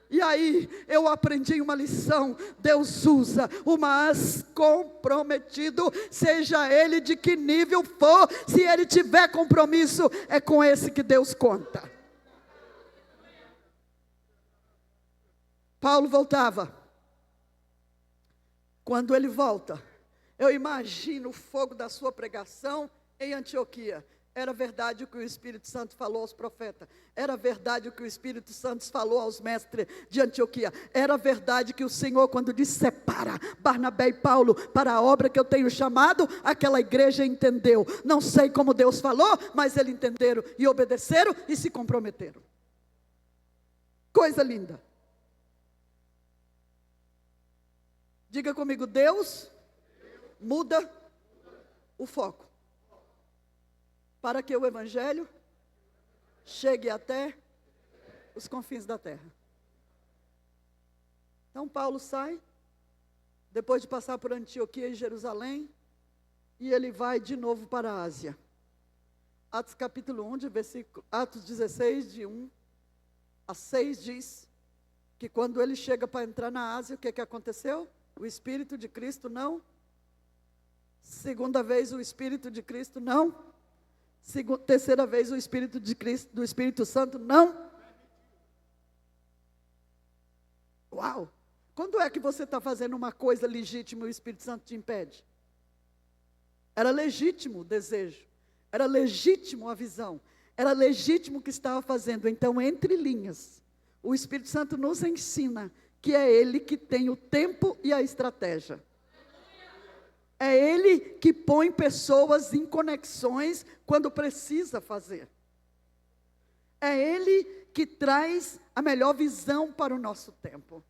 I: E aí eu aprendi uma lição. Deus usa o mas comprometido, seja ele de que nível for, se ele tiver compromisso, é com esse que Deus conta. Paulo voltava. Quando ele volta, eu imagino o fogo da sua pregação em Antioquia. Era verdade o que o Espírito Santo falou aos profetas. Era verdade o que o Espírito Santo falou aos mestres de Antioquia. Era verdade que o Senhor, quando disse, separa Barnabé e Paulo para a obra que eu tenho chamado, aquela igreja entendeu. Não sei como Deus falou, mas eles entenderam e obedeceram e se comprometeram. Coisa linda. Diga comigo, Deus muda o foco para que o evangelho chegue até os confins da terra. Então Paulo sai, depois de passar por Antioquia e Jerusalém, e ele vai de novo para a Ásia. Atos capítulo 1, Atos 16, de 1 a 6 diz que quando ele chega para entrar na Ásia, o que aconteceu? O Espírito de Cristo não. Segunda vez o Espírito de Cristo não. Terceira vez o Espírito de Cristo, do Espírito Santo não. Uau! Quando é que você está fazendo uma coisa legítima e o Espírito Santo te impede? Era legítimo o desejo. Era legítimo a visão. Era legítimo o que estava fazendo. Então, entre linhas, o Espírito Santo nos ensina que é Ele que tem o tempo e a estratégia. É Ele que põe pessoas em conexões quando precisa fazer. É Ele que traz a melhor visão para o nosso tempo.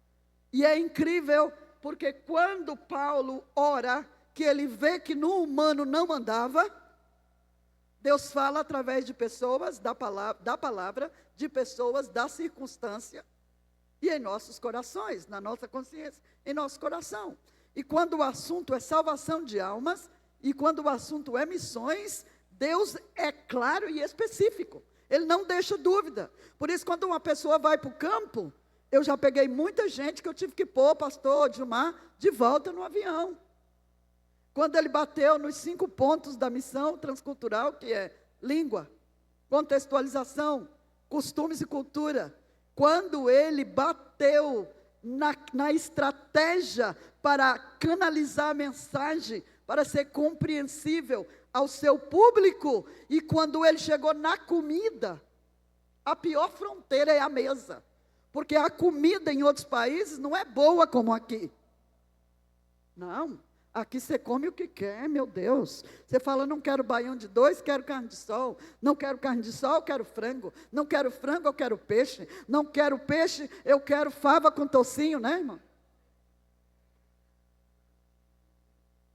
I: E é incrível, porque quando Paulo ora, que ele vê que no humano não andava, Deus fala através de pessoas, da palavra, de pessoas, da circunstância, e em nossos corações, na nossa consciência, em nosso coração. E quando o assunto é salvação de almas, e quando o assunto é missões, Deus é claro e específico. Ele não deixa dúvida. Por isso, quando uma pessoa vai para o campo, eu já peguei muita gente que eu tive que pôr, pastor Gilmar, de volta no avião. Quando ele bateu nos 5 pontos da missão transcultural, que é língua, contextualização, costumes e cultura, quando ele bateu na estratégia para canalizar a mensagem, para ser compreensível ao seu público, e quando ele chegou na comida, a pior fronteira é a mesa, porque a comida em outros países não é boa como aqui. Não, aqui você come o que quer, meu Deus. Você fala, não quero baião de 2, quero carne de sol. Não quero carne de sol, eu quero frango. Não quero frango, eu quero peixe. Não quero peixe, eu quero fava com tocinho, né, irmão?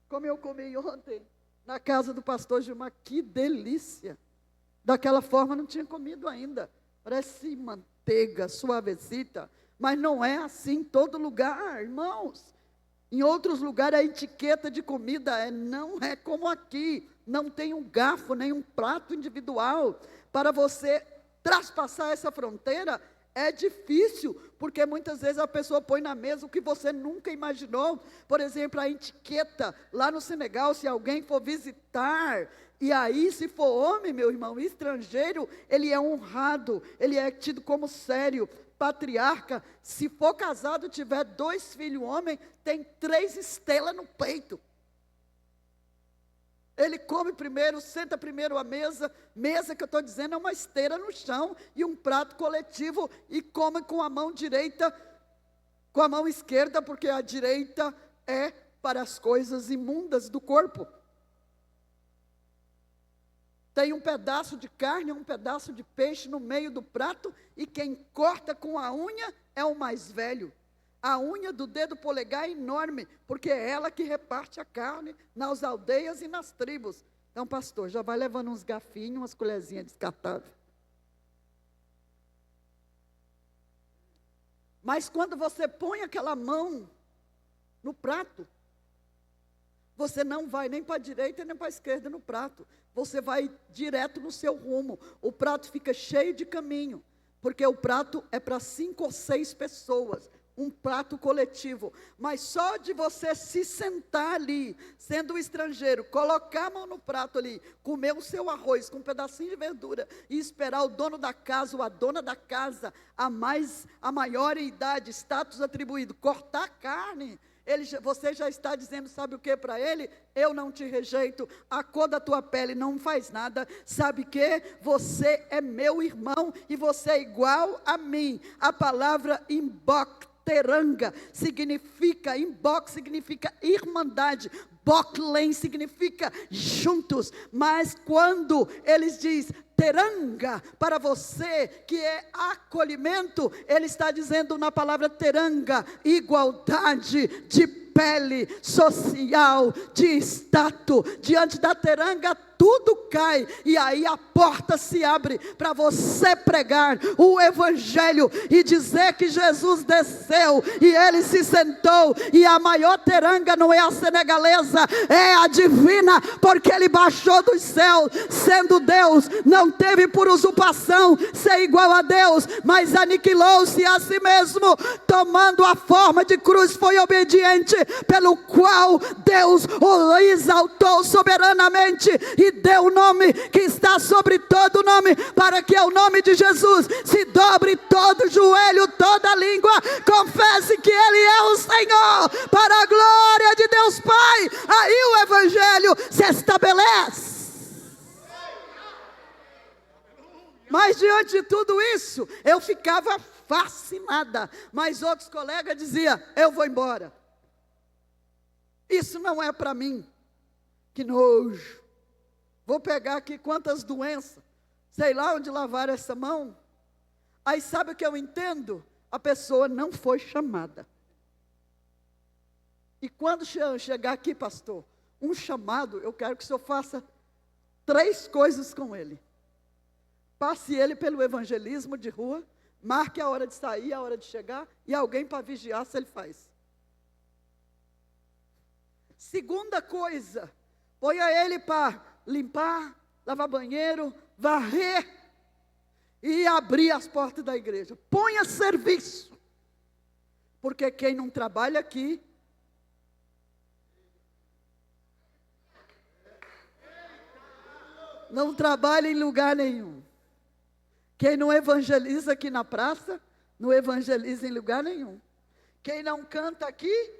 I: Como eu comi ontem, na casa do pastor Gilmar, que delícia. Daquela forma não tinha comido ainda. Parece manteiga, suavecita. Mas não é assim em todo lugar, irmãos. Em outros lugares a etiqueta de comida não é como aqui. Não tem um garfo, nem um prato individual. Para você traspassar essa fronteira é difícil, porque muitas vezes a pessoa põe na mesa o que você nunca imaginou. Por exemplo, a etiqueta lá no Senegal, se alguém for visitar, e aí se for homem, meu irmão, estrangeiro, ele é honrado, ele é tido como sério, patriarca. Se for casado, tiver 2 filhos homens, tem 3 estrelas no peito. Ele come primeiro, senta primeiro à mesa. Mesa que eu estou dizendo é uma esteira no chão e um prato coletivo, e come com a mão direita com a mão esquerda, porque a direita é para as coisas imundas do corpo. Tem um pedaço de carne, um pedaço de peixe no meio do prato, e quem corta com a unha é o mais velho. A unha do dedo polegar é enorme, porque é ela que reparte a carne nas aldeias e nas tribos. Então, pastor, já vai levando uns garfinhos, umas colherzinhas descartáveis. Mas quando você põe aquela mão no prato, você não vai nem para a direita nem para a esquerda no prato. Você vai direto no seu rumo. O prato fica cheio de caminho, porque o prato é para 5 ou 6 pessoas. Um prato coletivo. Mas só de você se sentar ali, sendo um estrangeiro, colocar a mão no prato ali, comer o seu arroz com um pedacinho de verdura e esperar o dono da casa ou a dona da casa, a maior idade, status atribuído, cortar a carne, você já está dizendo, sabe o que para ele? Eu não te rejeito, a cor da tua pele não faz nada, sabe o que? Você é meu irmão e você é igual a mim. A palavra teranga significa, imbok significa irmandade, boklen significa juntos, mas quando eles diz teranga para você, que é acolhimento, ele está dizendo na palavra teranga, igualdade de pele, social, de status. Diante da teranga tudo cai, e aí a porta se abre para você pregar o evangelho e dizer que Jesus desceu e ele se sentou, e a maior teranga não é a senegalesa, é a divina, porque ele baixou dos céus, sendo Deus, não teve por usurpação ser igual a Deus, mas aniquilou-se a si mesmo, tomando a forma de cruz, foi obediente, pelo qual Deus o exaltou soberanamente e deu o nome que está sobre todo nome, para que ao nome de Jesus se dobre todo joelho, toda língua confesse que Ele é o Senhor, para a glória de Deus Pai. Aí o evangelho se estabelece. Mas diante de tudo isso, eu ficava fascinada, mas outros colegas diziam, eu vou embora, isso não é para mim, que nojo. Vou pegar aqui quantas doenças, sei lá onde lavar essa mão. Aí sabe o que eu entendo? A pessoa não foi chamada. E quando chegar aqui, pastor, um chamado, eu quero que o senhor faça 3 coisas com ele. Passe ele pelo evangelismo de rua, marque a hora de sair, a hora de chegar, e alguém para vigiar se ele faz. Segunda coisa, ponha ele para limpar, lavar banheiro, varrer e abrir as portas da igreja. Ponha serviço, porque quem não trabalha aqui não trabalha em lugar nenhum. Quem não evangeliza aqui na praça, não evangeliza em lugar nenhum. Quem não canta aqui,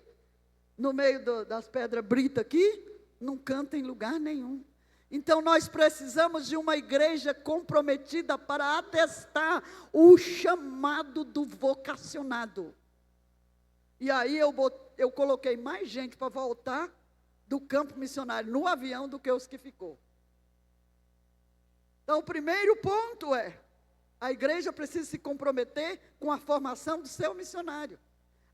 I: no meio das pedras britas aqui, não canta em lugar nenhum. Então nós precisamos de uma igreja comprometida para atestar o chamado do vocacionado. E aí eu coloquei mais gente para voltar do campo missionário no avião do que os que ficou. Então o primeiro ponto é, a igreja precisa se comprometer com a formação do seu missionário.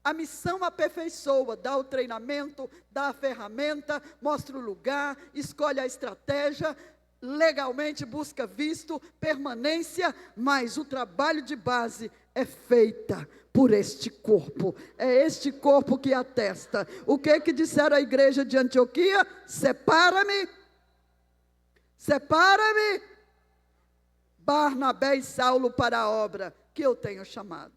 I: A missão aperfeiçoa, dá o treinamento, dá a ferramenta, mostra o lugar, escolhe a estratégia, legalmente busca visto, permanência, mas o trabalho de base é feita por este corpo. É este corpo que atesta. O que disseram a igreja de Antioquia? Separa-me, Barnabé e Saulo para a obra que eu tenho chamado.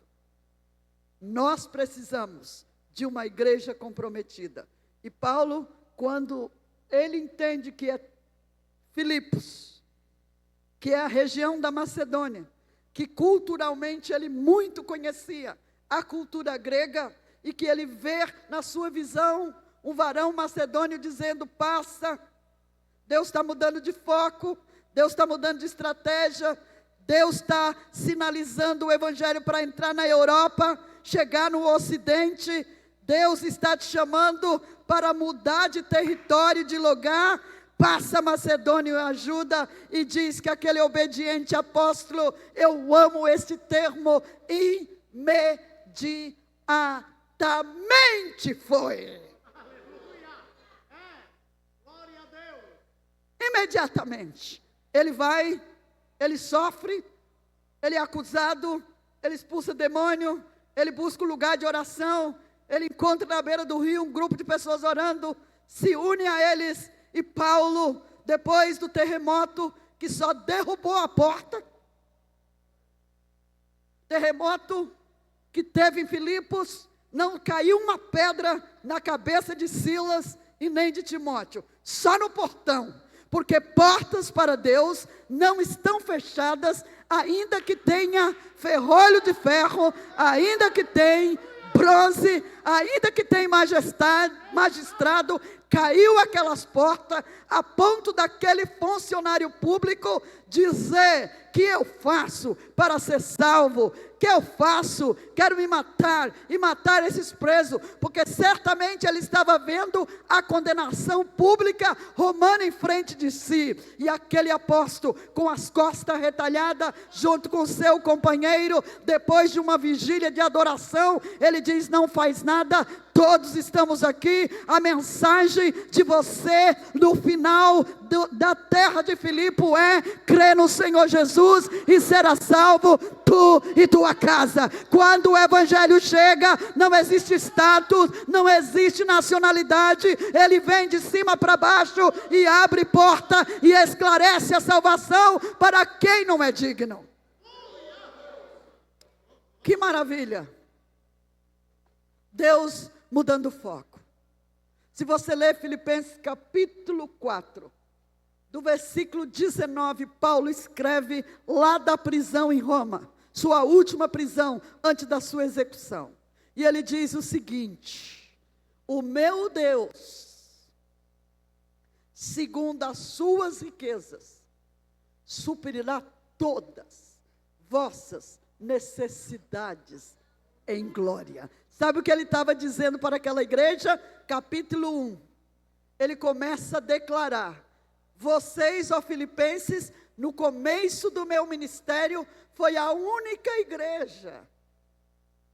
I: Nós precisamos de uma igreja comprometida. E Paulo, quando ele entende que é Filipos, que é a região da Macedônia, que culturalmente ele muito conhecia a cultura grega, e que ele vê na sua visão um varão macedônio dizendo, passa, Deus está mudando de foco, Deus está mudando de estratégia, Deus está sinalizando o evangelho para entrar na Europa. chegar no Ocidente. Deus está te chamando para mudar de território, de lugar. Passa a Macedônia e ajuda, e diz que aquele obediente apóstolo, eu amo este termo, imediatamente foi. Imediatamente. Ele vai, ele sofre, ele é acusado, ele expulsa demônio, ele busca um lugar de oração, ele encontra na beira do rio um grupo de pessoas orando, se une a eles. E Paulo, depois do terremoto, que só derrubou a porta, terremoto que teve em Filipos, não caiu uma pedra na cabeça de Silas e nem de Timóteo, só no portão, porque portas para Deus não estão fechadas, ainda que tenha ferrolho de ferro, ainda que tenha bronze, ainda que tenha magistrado. Caiu aquelas portas, a ponto daquele funcionário público dizer: que eu faço para ser salvo? Que eu faço? Quero me matar e matar esses presos, porque certamente ele estava vendo a condenação pública romana em frente de si. E aquele apóstolo, com as costas retalhadas, junto com seu companheiro, depois de uma vigília de adoração, ele diz: não faz nada, todos estamos aqui. A mensagem de você no final da terra de Filipe é: crê no Senhor Jesus e será salvo tu e tua casa. Quando o evangelho chega, não existe status, não existe nacionalidade, ele vem de cima para baixo e abre porta e esclarece a salvação para quem não é digno. Que maravilha! Deus mudando o foco. Se você ler Filipenses capítulo 4, do versículo 19, Paulo escreve lá da prisão em Roma, sua última prisão antes da sua execução. E ele diz o seguinte: o meu Deus, segundo as suas riquezas, suprirá todas vossas necessidades em glória. Sabe o que ele estava dizendo para aquela igreja? Capítulo 1, ele começa a declarar: vocês, ó filipenses, no começo do meu ministério, foi a única igreja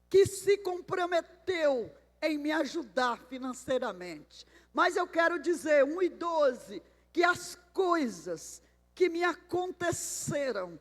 I: que se comprometeu em me ajudar financeiramente. Mas eu quero dizer, 1:12, que as coisas que me aconteceram,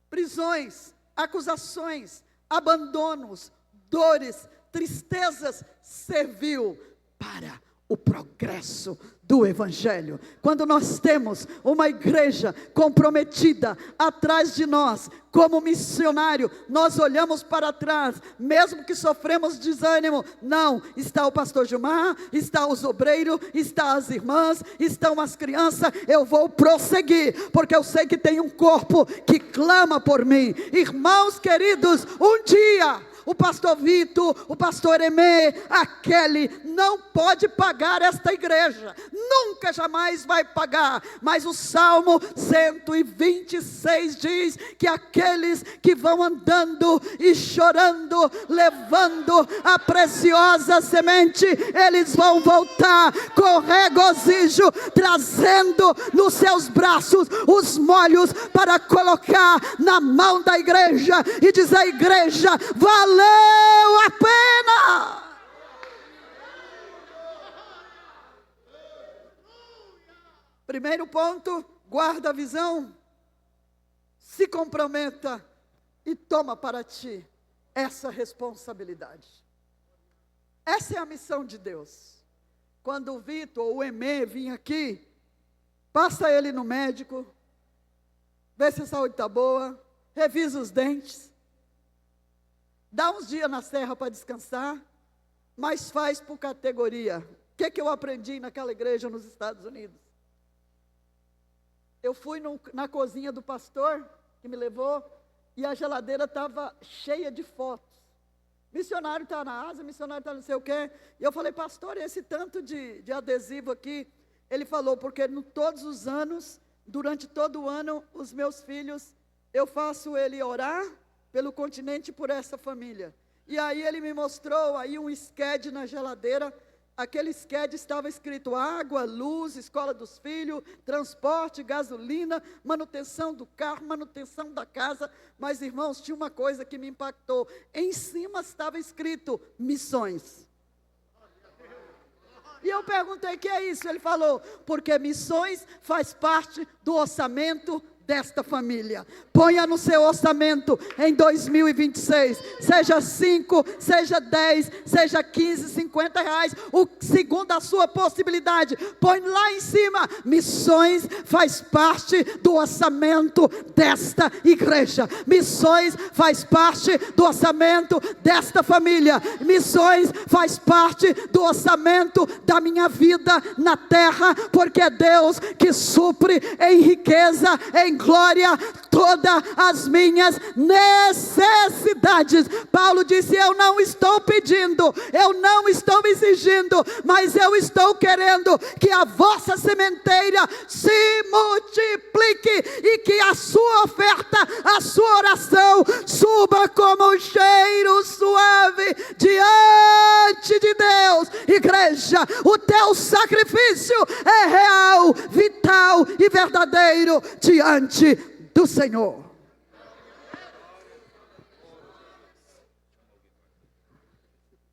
I: prisões, acusações, abandonos, dores, tristezas, serviu para o progresso do evangelho. Quando nós temos uma igreja comprometida atrás de nós, como missionário, nós olhamos para trás, mesmo que sofremos desânimo, não, está o pastor Gilmar, está os obreiros, está as irmãs, estão as crianças, eu vou prosseguir, porque eu sei que tem um corpo que clama por mim. Irmãos queridos, um dia o pastor Vitor, o pastor Emê, aquele não pode pagar esta igreja, nunca jamais vai pagar, mas o Salmo 126 diz que aqueles que vão andando e chorando, levando a preciosa semente, eles vão voltar com regozijo, trazendo nos seus braços os molhos para colocar na mão da igreja e dizer: igreja, valeu a pena. Primeiro ponto, guarda a visão, se comprometa e toma para ti essa responsabilidade. Essa é a missão de Deus. Quando o Vitor ou o Emê vinha aqui, passa ele no médico, vê se a saúde está boa, revisa os dentes, dá uns dias na serra para descansar, mas faz por categoria. O que eu aprendi naquela igreja nos Estados Unidos? Eu fui na cozinha do pastor, que me levou, e a geladeira estava cheia de fotos. Missionário está na Ásia, missionário está não sei o quê. E eu falei: pastor, esse tanto de adesivo aqui? Ele falou: porque todos os anos, durante todo o ano, os meus filhos, eu faço ele orar pelo continente e por essa família. E aí ele me mostrou aí um SCAD na geladeira. Aquele SCAD estava escrito água, luz, escola dos filhos, transporte, gasolina, manutenção do carro, manutenção da casa. Mas, irmãos, tinha uma coisa que me impactou. Em cima estava escrito missões. E eu perguntei, o que é isso? Ele falou, porque missões faz parte do orçamento desta família. Ponha no seu orçamento em 2026, seja 5, seja 10, seja 15, 50 reais, segundo a sua possibilidade. Põe lá em cima, missões faz parte do orçamento desta igreja. Missões faz parte do orçamento desta família. Missões faz parte do orçamento da minha vida na terra, porque é Deus que supre em riqueza, em glória, todas as minhas necessidades. Paulo disse, eu não estou pedindo, eu não estou exigindo, mas eu estou querendo que a vossa sementeira se multiplique e que a sua oferta, a sua oração suba como um cheiro suave diante de Deus. Igreja, o teu sacrifício é real, vital e verdadeiro diante do Senhor.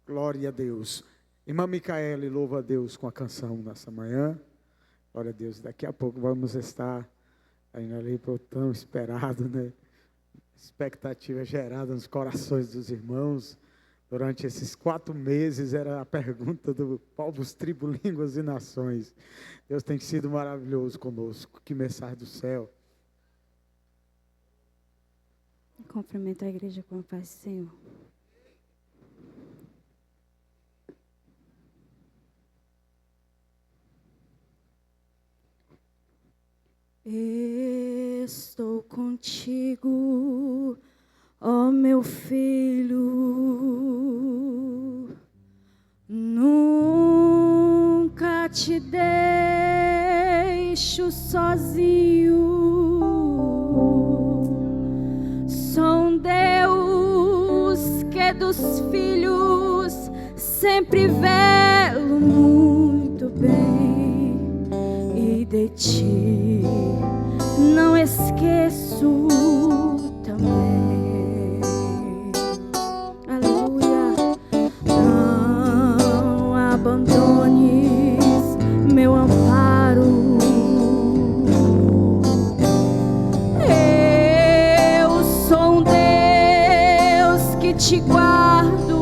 J: Glória a Deus. Irmã Micaele, louva a Deus com a canção nessa manhã. Glória a Deus. Daqui a pouco vamos estar indo ali para o tão esperado, né? Expectativa gerada nos corações dos irmãos. Durante esses 4 meses era a pergunta do povos, tribos, línguas e nações. Deus tem sido maravilhoso conosco. Que mensagem do céu.
A: Cumprimento a igreja com a paz do Senhor. Estou contigo, ó meu filho, nunca te deixo sozinho. Sou um Deus que dos filhos sempre velo muito bem, e de ti não esqueço também. Aleluia. Não abandones meu amparo. Eu sou um Deus que te guardo.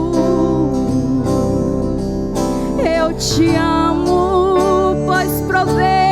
A: Eu te amo, pois provei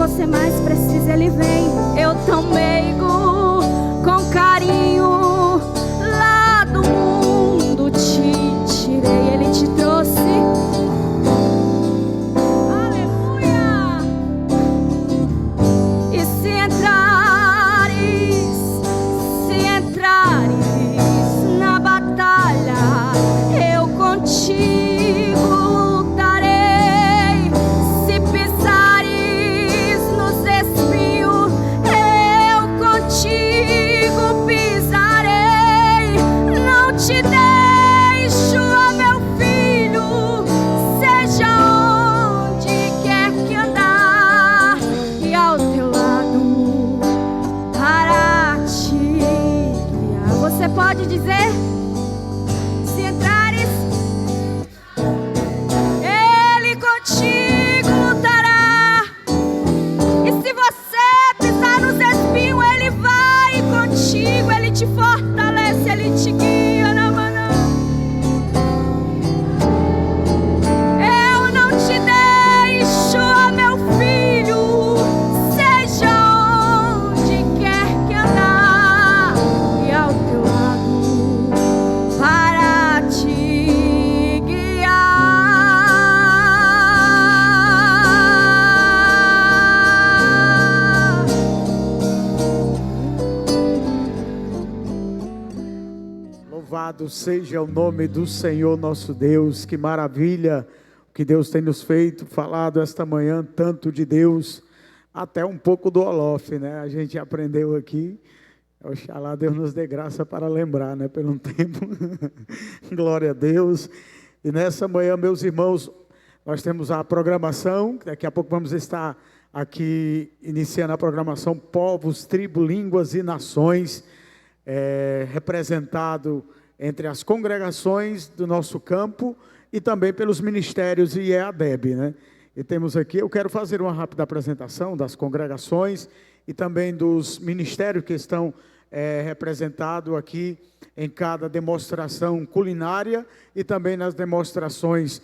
A: você mais precisa, Ele vem. Eu tão meigo, com carinho, lá do mundo te tirei, Ele te trouxe. Aleluia! E se entrares na batalha, eu contigo
J: Louvado seja o nome do Senhor nosso Deus. Que maravilha o que Deus tem nos feito, falado esta manhã, tanto de Deus, até um pouco do Olof, né? A gente aprendeu aqui. Oxalá Deus nos dê graça para lembrar, né? Pelo tempo. Glória a Deus. E nessa manhã, meus irmãos, nós temos a programação. Daqui a pouco vamos estar aqui iniciando a programação Povos, Tribos, Línguas e Nações, representado entre as congregações do nosso campo e também pelos ministérios e EADEB, né? E temos aqui, eu quero fazer uma rápida apresentação das congregações e também dos ministérios que estão representados aqui em cada demonstração culinária e também nas demonstrações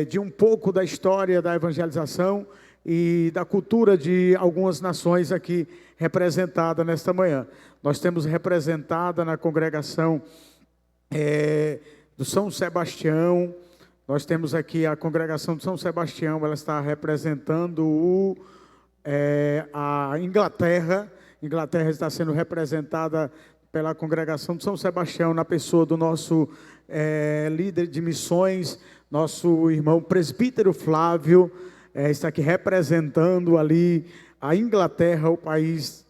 J: de um pouco da história da evangelização e da cultura de algumas nações aqui representada nesta manhã. Nós temos representada na congregação do São Sebastião, nós temos aqui a congregação de São Sebastião, ela está representando a Inglaterra. Inglaterra está sendo representada pela congregação de São Sebastião, na pessoa do nosso líder de missões, nosso irmão presbítero Flávio, está aqui representando ali a Inglaterra, o país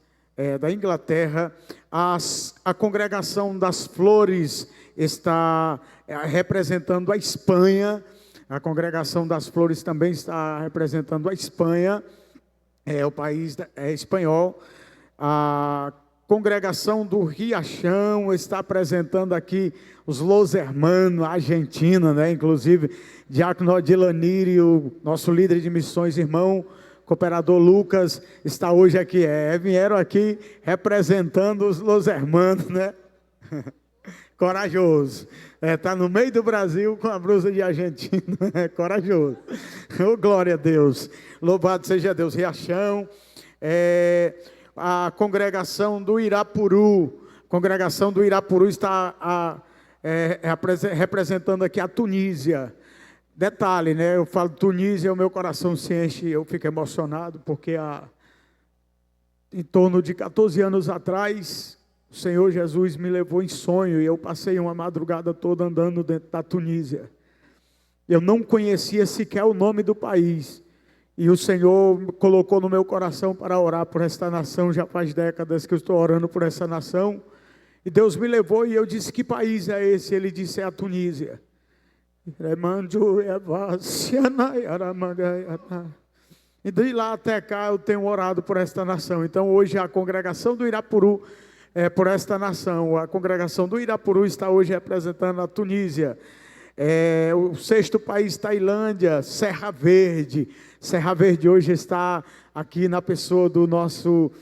J: da Inglaterra. A congregação das Flores está representando a Espanha, a congregação das Flores também está representando a Espanha, o país espanhol. A congregação do Riachão está apresentando aqui os Los Hermanos, a Argentina, né? Inclusive, Diácono Odilanir, o nosso líder de missões, irmão cooperador Lucas, está hoje aqui. Vieram aqui representando os Los Hermanos, né? Corajoso. Está no meio do Brasil com a blusa de argentino. Corajoso. Oh, glória a Deus. Louvado seja Deus. Riachão. A congregação do Irapuru. A congregação do Irapuru está representando aqui a Tunísia. Detalhe, né? Eu falo Tunísia, o meu coração se enche, eu fico emocionado, porque em torno de 14 anos atrás, o Senhor Jesus me levou em sonho e eu passei uma madrugada toda andando dentro da Tunísia. Eu não conhecia sequer o nome do país. E o Senhor colocou no meu coração para orar por esta nação. Já faz décadas que eu estou orando por essa nação. E Deus me levou e eu disse: que país é esse? Ele disse: é a Tunísia. E de lá até cá eu tenho orado por esta nação. Então hoje a congregação do Irapuru por esta nação. A congregação do Irapuru está hoje representando a Tunísia. O sexto país, Tailândia, Serra Verde. Serra Verde hoje está aqui na pessoa do nosso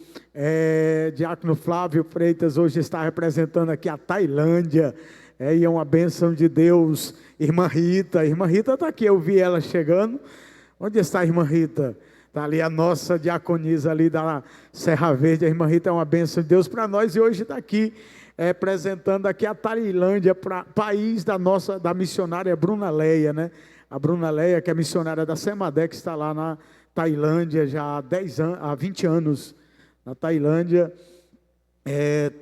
J: diácono Flávio Freitas, hoje está representando aqui a Tailândia. E é uma bênção de Deus. Irmã Rita está aqui, eu vi ela chegando. Onde está a irmã Rita? Está ali a nossa diaconisa ali da Serra Verde. A irmã Rita é uma bênção de Deus para nós e hoje está aqui apresentando aqui a Tailândia, país da missionária Bruna Leia, né? A Bruna Leia, que é missionária da Semadec, que está lá na Tailândia já há 20 anos na Tailândia.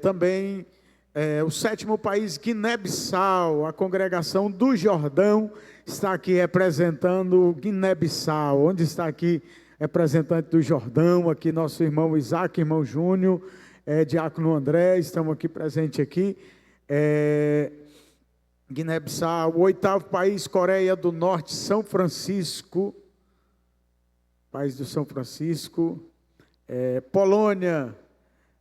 J: Também o sétimo país, Guiné-Bissau, a congregação do Jordão está aqui representando Guiné-Bissau. Onde está aqui representante do Jordão? Aqui nosso irmão Isaac, irmão Júnior, diácono André, estamos aqui presentes aqui. Guiné-Bissau. O oitavo país, Coreia do Norte, São Francisco, país do São Francisco. Polônia,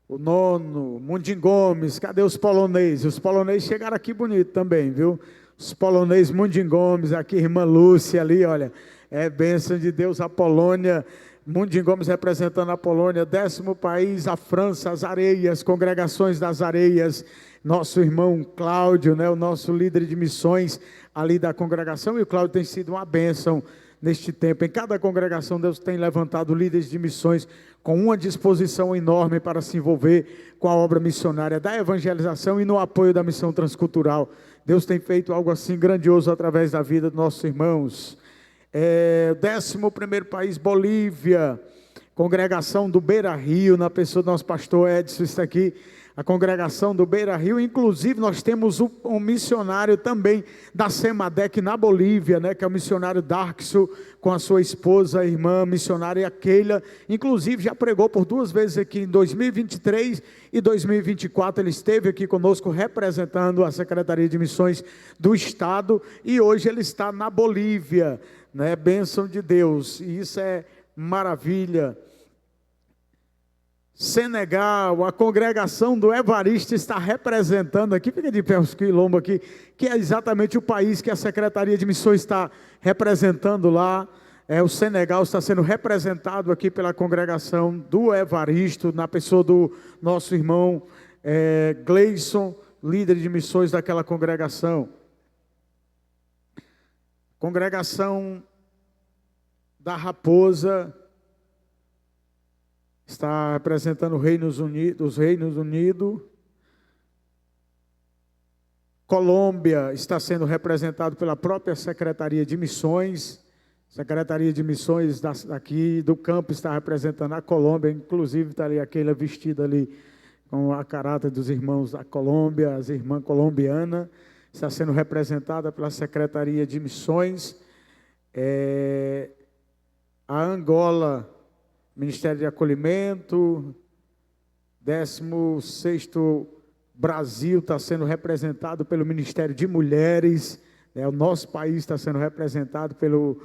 J: o nono, Mundim Gomes. Cadê os poloneses? Os poloneses chegaram aqui bonito também, viu? Os poloneses, Mundim Gomes, aqui irmã Lúcia ali, olha, bênção de Deus. A Polônia, Mundim Gomes representando a Polônia. 10º país, a França, as Areias, congregações das Areias. Nosso irmão Cláudio, né, o nosso líder de missões ali da congregação, e o Cláudio tem sido uma bênção neste tempo. Em cada congregação Deus tem levantado líderes de missões com uma disposição enorme para se envolver com a obra missionária da evangelização e no apoio da missão transcultural. Deus tem feito algo assim grandioso através da vida dos nossos irmãos. 11º país, Bolívia, congregação do Beira Rio, na pessoa do nosso pastor Edson, está aqui, a congregação do Beira Rio. Inclusive nós temos um missionário também da Semadec na Bolívia, né, que é o missionário Darkso, com a sua esposa, a irmã missionária Keila. Inclusive já pregou por 2 vezes aqui em 2023 e 2024, ele esteve aqui conosco representando a Secretaria de Missões do Estado, e hoje ele está na Bolívia, né, bênção de Deus, e isso é maravilha. Senegal, a congregação do Evaristo está representando aqui, fica de pé os quilombos aqui, que é exatamente o país que a Secretaria de Missões está representando lá. O Senegal está sendo representado aqui pela congregação do Evaristo, na pessoa do nosso irmão Gleison, líder de missões daquela congregação. Congregação da Raposa está representando os Reinos Unidos. Colômbia está sendo representado pela própria Secretaria de Missões. Secretaria de Missões daqui do campo está representando a Colômbia, inclusive está ali aquela vestida ali com a caráter dos irmãos da Colômbia, as irmãs colombianas, está sendo representada pela Secretaria de Missões. A Angola, Ministério de Acolhimento. 16º Brasil está sendo representado pelo Ministério de Mulheres, o nosso país está sendo representado pelo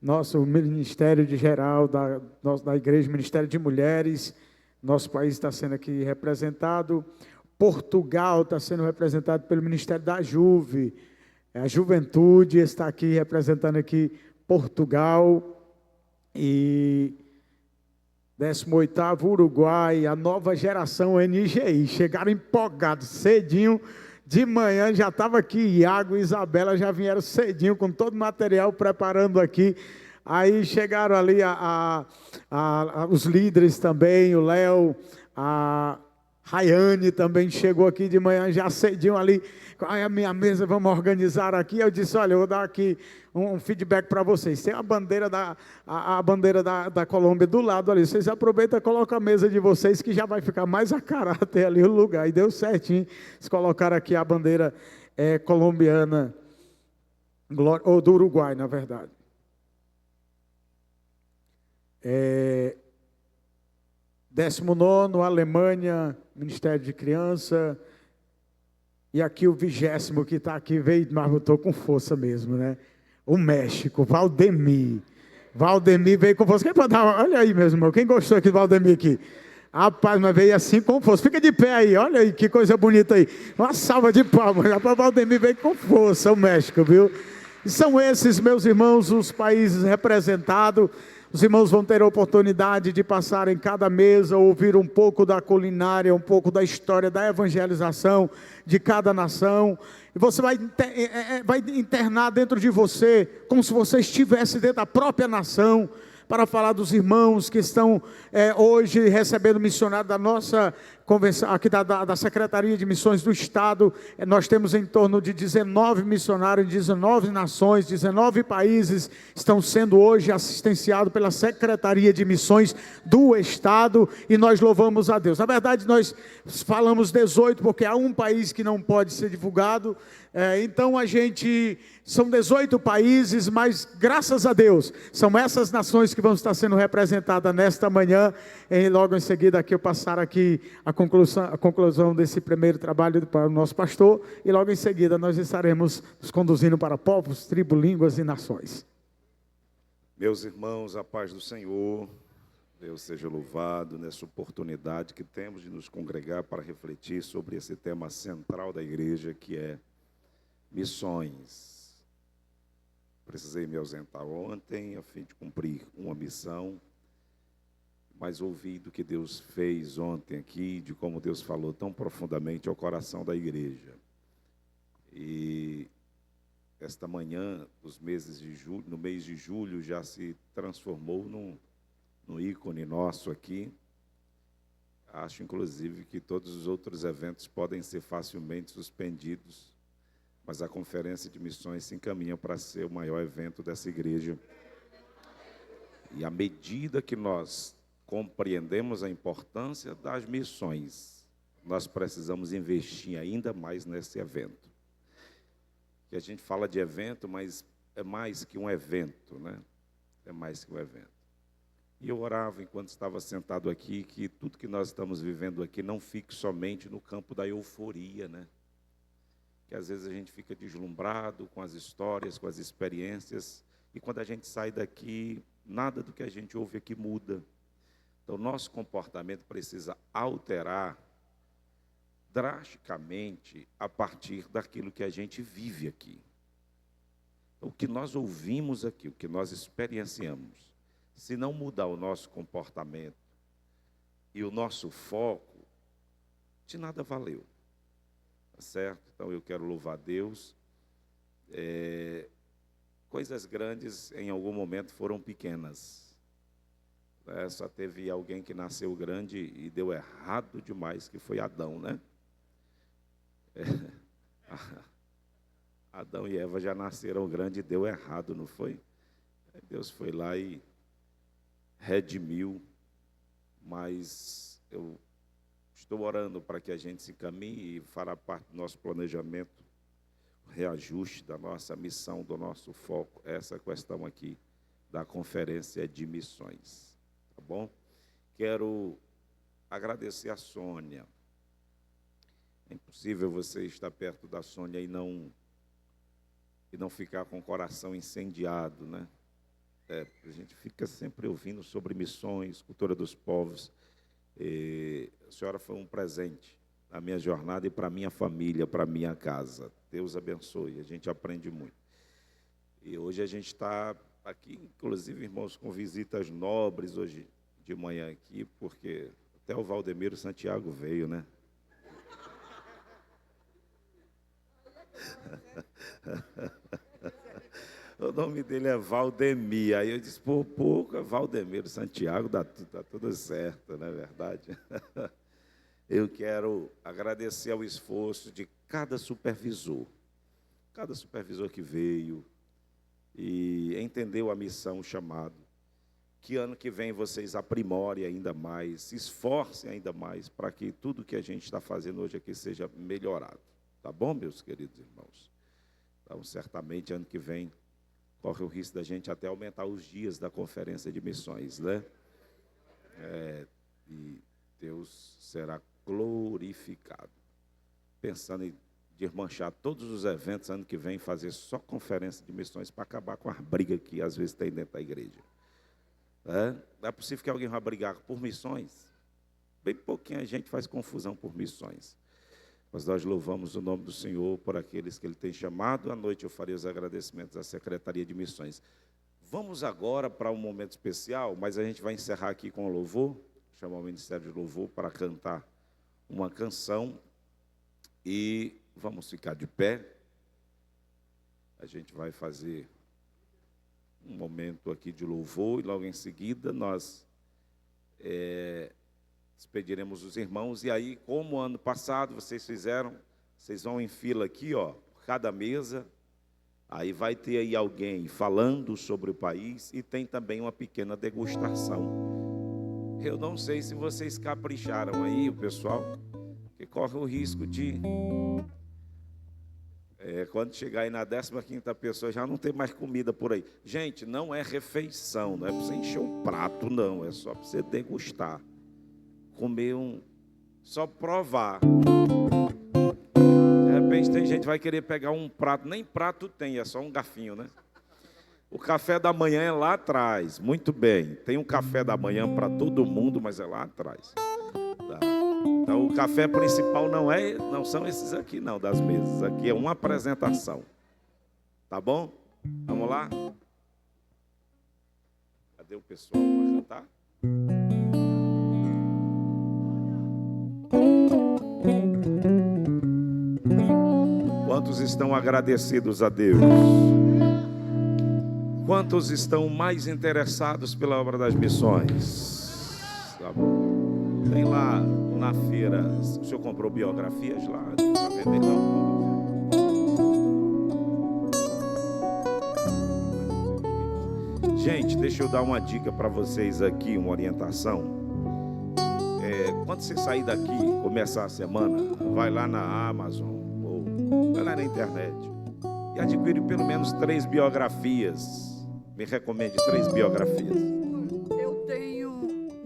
J: nosso Ministério de Geral da Igreja, Ministério de Mulheres. Nosso país está sendo aqui representado. Portugal está sendo representado pelo Ministério da Juve. A Juventude está aqui representando aqui Portugal. E 18º Uruguai, a nova geração NGI, chegaram empolgados, cedinho, de manhã já estava aqui, Iago e Isabela já vieram cedinho, com todo o material, preparando aqui. Aí chegaram ali os líderes também, o Léo, a Rayane também chegou aqui de manhã, já cedinho ali, a minha mesa, vamos organizar aqui. Eu disse, olha, eu vou dar aqui um feedback para vocês. Tem a bandeira da Colômbia do lado ali. Vocês aproveitam e colocam a mesa de vocês, que já vai ficar mais a caráter ali o lugar. E deu certinho. Eles colocaram aqui a bandeira colombiana, ou do Uruguai, na verdade. 19º, Alemanha, Ministério de Criança. E aqui o 20º que está aqui, veio, mas botou com força mesmo, né? O México, Valdemir. Valdemir veio com força. Quem pode dar? Olha aí, meu irmão, quem gostou aqui do Valdemir aqui? Rapaz, mas veio assim com força. Fica de pé aí, olha aí, que coisa bonita aí. Uma salva de palmas. Rapaz, Valdemir veio com força, o México, viu? E são esses, meus irmãos, os países representados. Os irmãos vão ter a oportunidade de passar em cada mesa, ouvir um pouco da culinária, um pouco da história da evangelização de cada nação. E você vai internar dentro de você, como se você estivesse dentro da própria nação, para falar dos irmãos que estão hoje recebendo missionário da nossa convenção, aqui da Secretaria de Missões do Estado. Nós temos em torno de 19 missionários em 19 nações, 19 países estão sendo hoje assistenciados pela Secretaria de Missões do Estado, e nós louvamos a Deus. Na verdade, nós falamos 18, porque há um país que não pode ser divulgado, então são 18 países, mas graças a Deus, são essas nações que vão estar sendo representadas nesta manhã, e logo em seguida aqui eu passar aqui a conclusão desse primeiro trabalho para o nosso pastor, e logo em seguida nós estaremos nos conduzindo para povos, tribos, línguas e nações.
K: Meus irmãos, a paz do Senhor, Deus seja louvado nessa oportunidade que temos de nos congregar para refletir sobre esse tema central da igreja, que é missões. Precisei me ausentar ontem a fim de cumprir uma missão, mas ouvi do que Deus fez ontem aqui, de como Deus falou tão profundamente ao coração da igreja. E esta manhã, no mês de julho, já se transformou num ícone nosso aqui. Acho, inclusive, que todos os outros eventos podem ser facilmente suspendidos, mas a Conferência de Missões se encaminha para ser o maior evento dessa igreja. E à medida que nós compreendemos a importância das missões, nós precisamos investir ainda mais nesse evento. Que a gente fala de evento, mas é mais que um evento, né? É mais que um evento. E eu orava enquanto estava sentado aqui, que tudo que nós estamos vivendo aqui não fique somente no campo da euforia, né? Que às vezes a gente fica deslumbrado com as histórias, com as experiências, e quando a gente sai daqui, nada do que a gente ouve aqui muda. Então, nosso comportamento precisa alterar drasticamente a partir daquilo que a gente vive aqui. O que nós ouvimos aqui, o que nós experienciamos, se não mudar o nosso comportamento e o nosso foco, de nada valeu. Tá certo? Então, eu quero louvar a Deus. Coisas grandes, em algum momento, foram pequenas. Só teve alguém que nasceu grande e deu errado demais, que foi Adão, né? Adão e Eva já nasceram grande e deu errado, não foi? Deus foi lá e redimiu, mas eu estou orando para que a gente se encaminhe e fará parte do nosso planejamento, o reajuste da nossa missão, do nosso foco, essa questão aqui da conferência de missões. Tá bom? Quero agradecer a Sônia. É impossível você estar perto da Sônia e não ficar com o coração incendiado, né? A gente fica sempre ouvindo sobre missões, cultura dos povos. A senhora foi um presente na minha jornada e para a minha família, para a minha casa. Deus abençoe, a gente aprende muito. E hoje a gente está aqui, inclusive, irmãos, com visitas nobres hoje de manhã aqui, porque até o Valdemiro Santiago veio, né? O nome dele é Valdemir. Aí eu disse, Valdemiro Santiago, tá tudo certo, não é verdade? Eu quero agradecer ao esforço de cada supervisor que veio e entendeu a missão, o chamado. Que ano que vem vocês aprimorem ainda mais, se esforcem ainda mais para que tudo que a gente está fazendo hoje aqui seja melhorado. Tá bom, meus queridos irmãos? Então, certamente, ano que vem, corre o risco da gente até aumentar os dias da conferência de missões, né? E Deus será glorificado. Pensando em desmanchar todos os eventos ano que vem, fazer só conferência de missões para acabar com as brigas que às vezes tem dentro da igreja. É possível que alguém vá brigar por missões? Bem pouquinha gente faz confusão por missões. Mas nós louvamos o nome do Senhor por aqueles que Ele tem chamado. À noite eu farei os agradecimentos à Secretaria de Missões. Vamos agora para um momento especial, mas a gente vai encerrar aqui com o louvor, chamar o Ministério de Louvor para cantar uma canção. E vamos ficar de pé. A gente vai fazer um momento aqui de louvor e logo em seguida nós despediremos os irmãos. E aí, como ano passado vocês fizeram, vocês vão em fila aqui, ó, por cada mesa. Aí vai ter aí alguém falando sobre o país e tem também uma pequena degustação. Eu não sei se vocês capricharam aí, o pessoal, que corre o risco de... quando chegar aí na 15ª pessoa, já não tem mais comida por aí. Gente, não é refeição, não é para você encher o prato, não. É só para você degustar. Comer só provar. De repente tem gente que vai querer pegar um prato, nem prato tem, é só um garfinho, né? O café da manhã é lá atrás, muito bem. Tem um café da manhã para todo mundo, mas é lá atrás. Tá. Então o café principal não são esses aqui não, das mesas. Aqui é uma apresentação. Tá bom? Vamos lá? Cadê o pessoal para cantar? Quantos estão agradecidos a Deus? Quantos estão mais interessados pela obra das missões? Tá bom. Tem lá na feira, o senhor comprou biografias lá para vender não? Gente, deixa eu dar uma dica para vocês aqui, uma orientação. Quando você sair daqui, começar a semana, vai lá na Amazon ou vai lá na internet e adquire pelo menos 3 biografias. Me recomende 3 biografias.
I: Eu tenho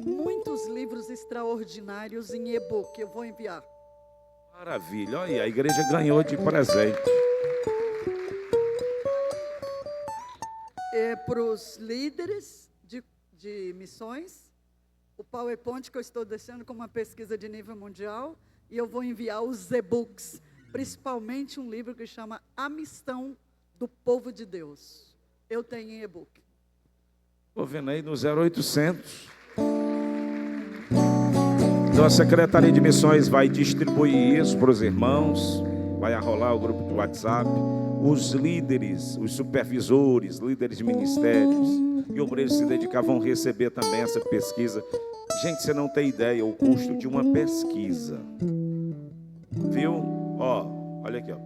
I: muitos livros extraordinários em e-book, eu vou enviar.
K: Maravilha, olha aí, a igreja ganhou de presente.
I: Para os líderes de missões, o PowerPoint que eu estou deixando com uma pesquisa de nível mundial, e eu vou enviar os e-books, principalmente um livro que chama A Missão do Povo de Deus. Eu tenho em e-book.
K: Estou vendo aí no 0800. Então a Secretaria de Missões vai distribuir isso para os irmãos, vai arrolar o grupo do WhatsApp. Os líderes, os supervisores, líderes de ministérios e obreiros se dedicar vão receber também essa pesquisa. Gente, você não tem ideia o custo de uma pesquisa. Viu? Olha aqui, ó.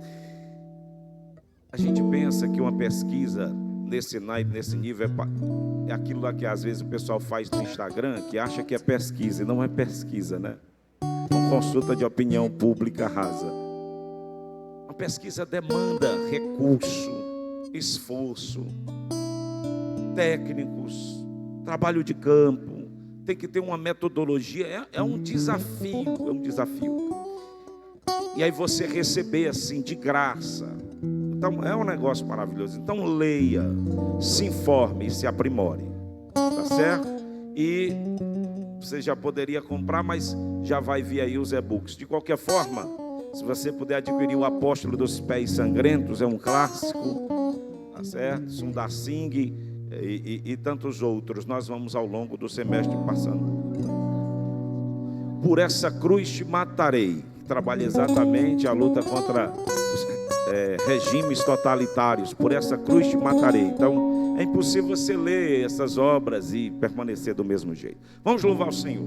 K: A gente pensa que uma pesquisa nesse naipe, nesse nível, é aquilo lá que às vezes o pessoal faz no Instagram, que acha que é pesquisa, e não é pesquisa, né? É uma consulta de opinião pública rasa. A pesquisa demanda recurso, esforço, técnicos, trabalho de campo, tem que ter uma metodologia, é um desafio, E aí você receber assim, de graça. Então é um negócio maravilhoso. Então leia, se informe e se aprimore, tá certo? E você já poderia comprar, mas já vai vir aí os e-books. De qualquer forma, se você puder adquirir o Apóstolo dos Pés Sangrentos, é um clássico, tá certo? Sundar Singh e tantos outros. Nós vamos ao longo do semestre passando. Por essa cruz te matarei, que trabalha exatamente a luta contra os regimes totalitários. Por essa cruz te matarei. Então é impossível você ler essas obras e permanecer do mesmo jeito. Vamos louvar o Senhor.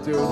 A: Oh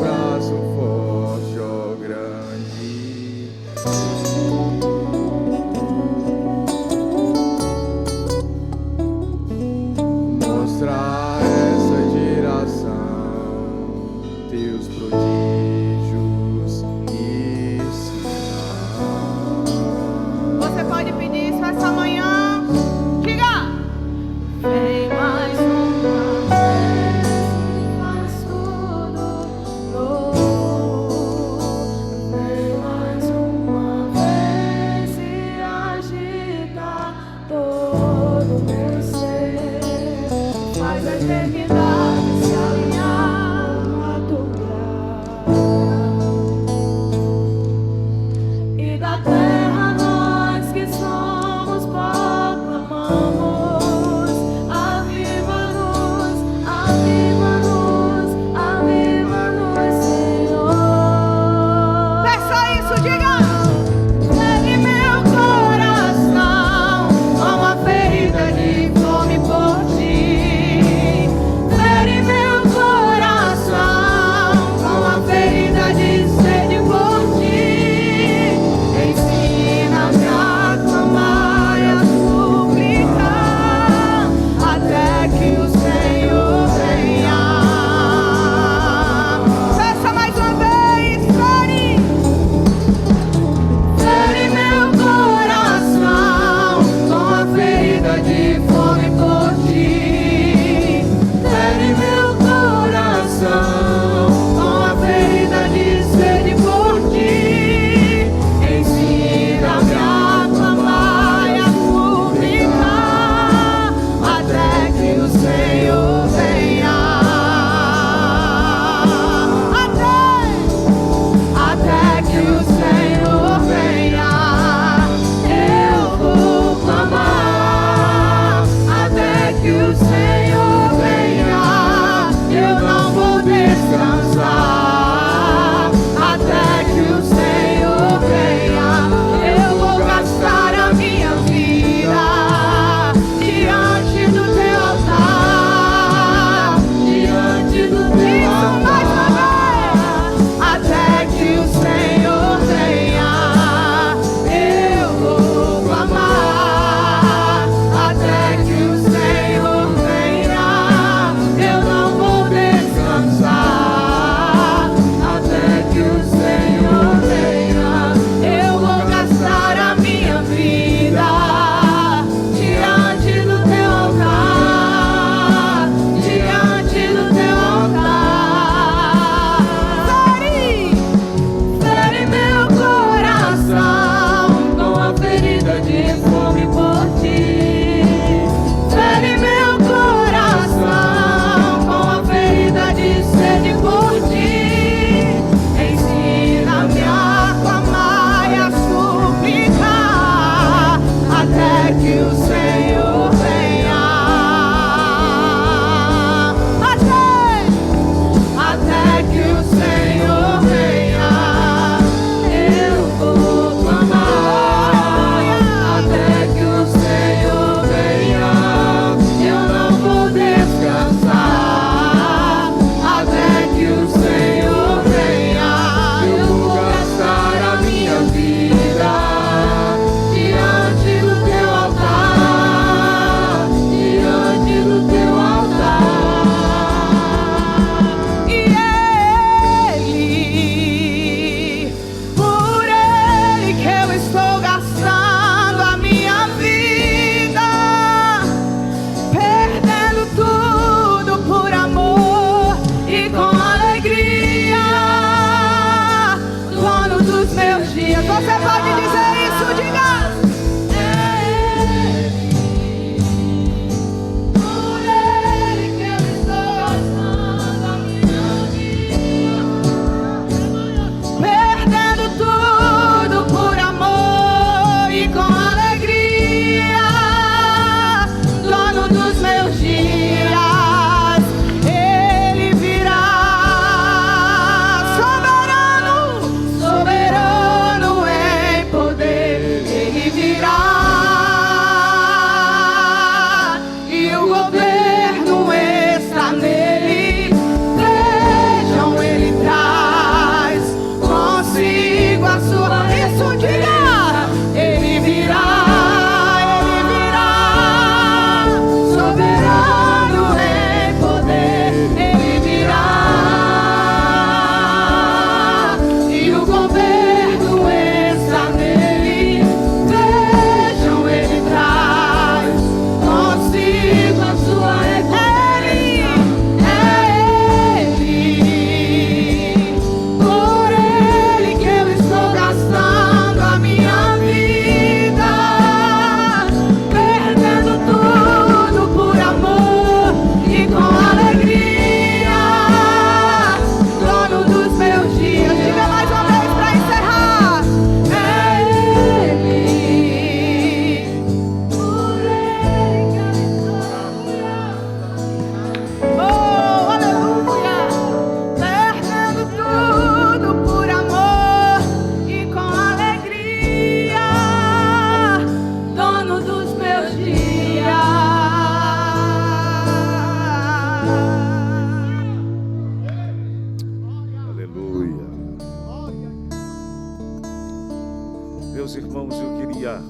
K: queria,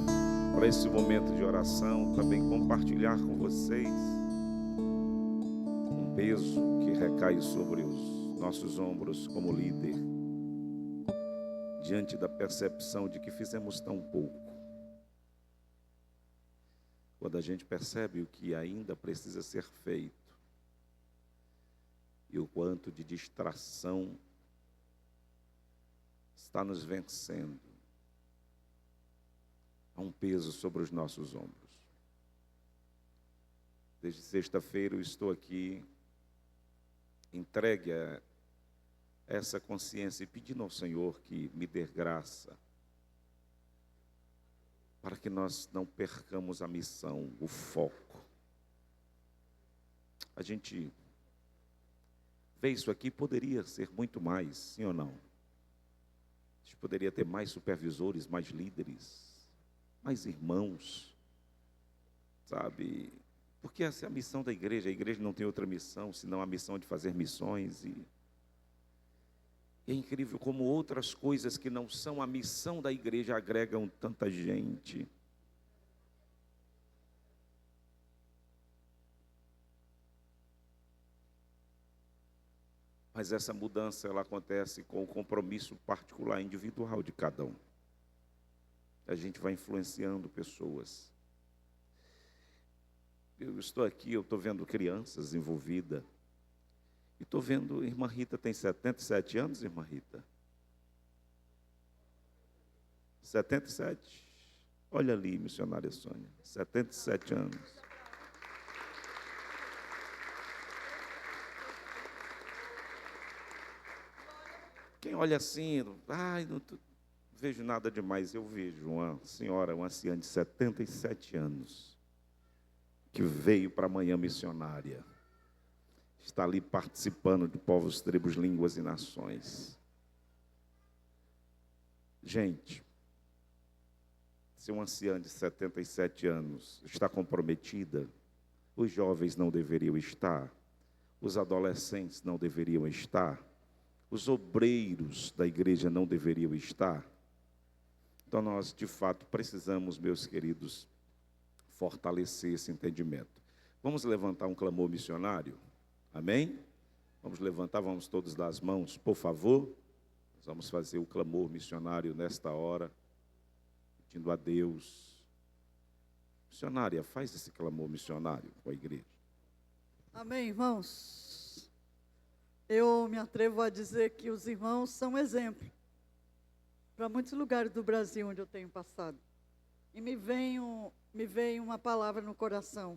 K: para esse momento de oração, também compartilhar com vocês um peso que recai sobre os nossos ombros como líder, diante da percepção de que fizemos tão pouco. Quando a gente percebe o que ainda precisa ser feito e o quanto de distração está nos vencendo, há um peso sobre os nossos ombros. Desde sexta-feira eu estou aqui entregue a essa consciência e pedindo ao Senhor que me dê graça para que nós não percamos a missão, o foco. A gente vê isso aqui, poderia ser muito mais, sim ou não? A gente poderia ter mais supervisores, mais líderes, mais irmãos, sabe? Porque essa é a missão da igreja. A igreja não tem outra missão, senão a missão de fazer missões. E é incrível como outras coisas que não são a missão da igreja agregam tanta gente. Mas essa mudança, ela acontece com o compromisso particular, individual de cada um. A gente vai influenciando pessoas. Eu estou aqui, eu estou vendo crianças envolvidas. E estou vendo, irmã Rita tem 77 anos, irmã Rita? 77? Olha ali, missionária Sônia, 77 anos. Quem olha assim, ai, não vejo nada demais. Eu vejo uma senhora, uma anciã de 77 anos, que veio para a manhã missionária. Está ali participando de povos, tribos, línguas e nações. Gente, se uma anciã de 77 anos está comprometida, os jovens não deveriam estar, os adolescentes não deveriam estar, os obreiros da igreja não deveriam estar. Então nós, de fato, precisamos, meus queridos, fortalecer esse entendimento. Vamos levantar um clamor missionário? Amém? Vamos levantar, vamos todos dar as mãos, por favor. Nós vamos fazer o clamor missionário nesta hora, pedindo a Deus. Missionária, faz esse clamor missionário com a igreja.
I: Amém, irmãos? Eu me atrevo a dizer que os irmãos são exemplo para muitos lugares do Brasil onde eu tenho passado. E me veio uma palavra no coração: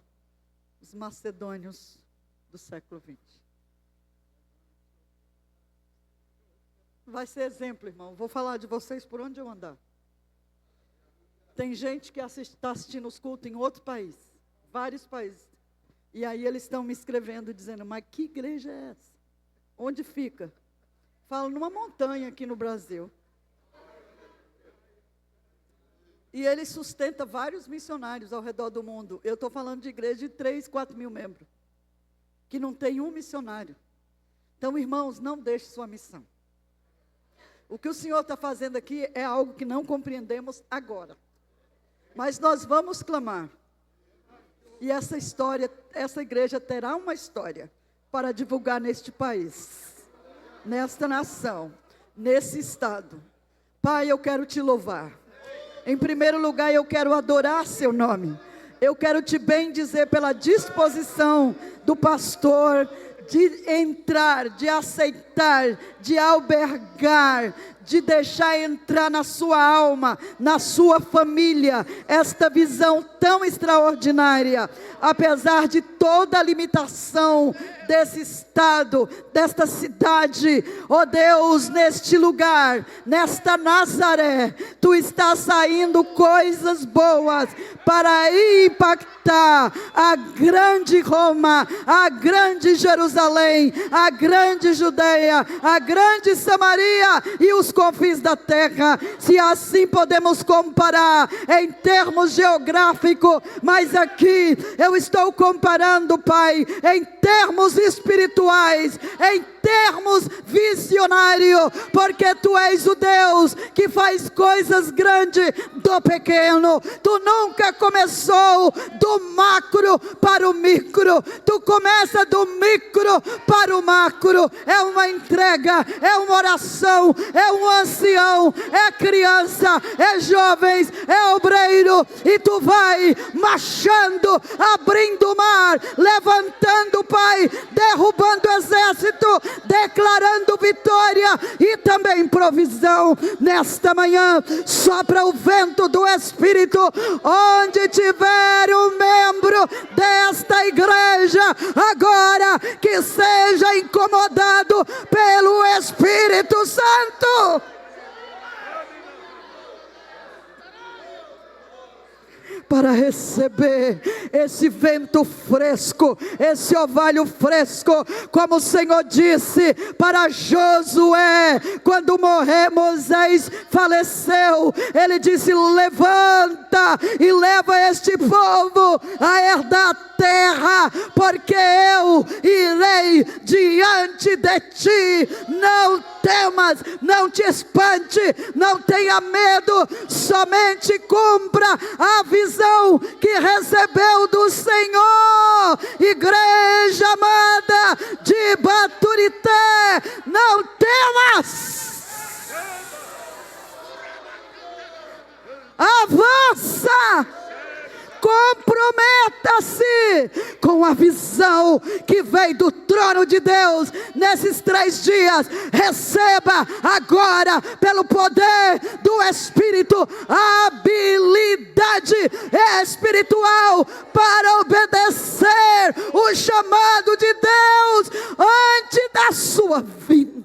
I: os macedônios do século XX. Vai ser exemplo, irmão. Vou falar de vocês por onde eu andar. Tem gente que está assistindo os cultos em outro país, vários países. E aí eles estão me escrevendo, dizendo: mas que igreja é essa? Onde fica? Falo, numa montanha aqui no Brasil. E ele sustenta vários missionários ao redor do mundo. Eu estou falando de igreja de 3, 4 mil membros, que não tem um missionário. Então, irmãos, não deixe sua missão. O que o Senhor está fazendo aqui é algo que não compreendemos agora. Mas nós vamos clamar. E essa igreja terá uma história para divulgar neste país, nesta nação, nesse estado. Pai, eu quero te louvar. Em primeiro lugar, eu quero adorar seu nome. Eu quero te bendizer pela disposição do pastor de entrar, de aceitar, de albergar, de deixar entrar na sua alma, na sua família, esta visão tão extraordinária, apesar de toda a limitação desse estado, desta cidade. Ó Deus, neste lugar, nesta Nazaré, tu estás saindo coisas boas para impactar a grande Roma, a grande Jerusalém, a grande Judeia, a grande Samaria e os confins da terra. Se assim podemos comparar em termos geográficos, mas aqui eu estou comparando, Pai, em termos termos espirituais, em termos visionários, porque Tu és o Deus que faz coisas grandes do pequeno. Tu nunca começou do macro para o micro, Tu começa do micro para o macro. É uma entrega, é uma oração, é um ancião, é criança, é jovens, é obreiro, e Tu vai marchando, abrindo o mar, levantando, Pai, derrubando o exército, declarando vitória e também provisão. Nesta manhã, sopra o vento do Espírito, onde tiver um membro desta igreja, agora que seja incomodado pelo Espírito Santo. Para receber esse vento fresco, esse orvalho fresco, como o Senhor disse para Josué, quando Moisés faleceu, Ele disse: levanta e leva este povo a herdar a terra, porque eu irei diante de ti. Não temas, não te espante, não tenha medo, somente cumpra a visão que recebeu do Senhor. Igreja amada de Baturité, não temas, avança, comprometa-se com a visão que veio do trono de Deus nesses 3 dias. Receba agora, pelo poder do Espírito, a habilidade espiritual para obedecer o chamado de Deus antes da sua vinda.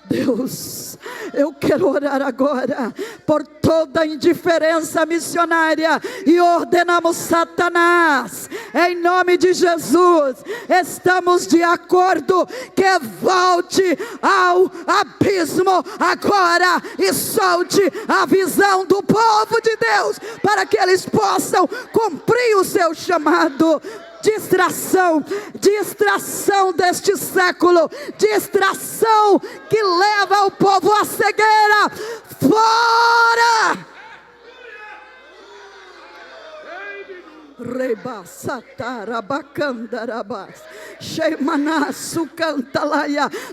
I: Deus, eu quero orar agora por toda indiferença missionária e ordenamos: Satanás, em nome de Jesus, estamos de acordo que volte ao abismo agora e solte a visão do povo de Deus, para que eles possam cumprir o seu chamado. Distração deste século, distração que leva o povo à cegueira, fora!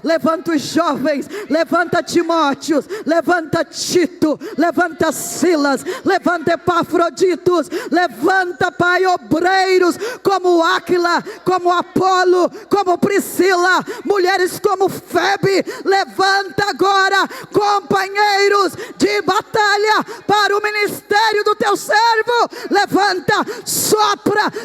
I: Levanta os jovens, levanta Timóteos, levanta Tito, levanta Silas, levanta Epafroditos, levanta, Pai, obreiros como Áquila, como Apolo, como Priscila, mulheres como Febe. Levanta agora companheiros de batalha para o ministério do teu servo. Levanta, sopra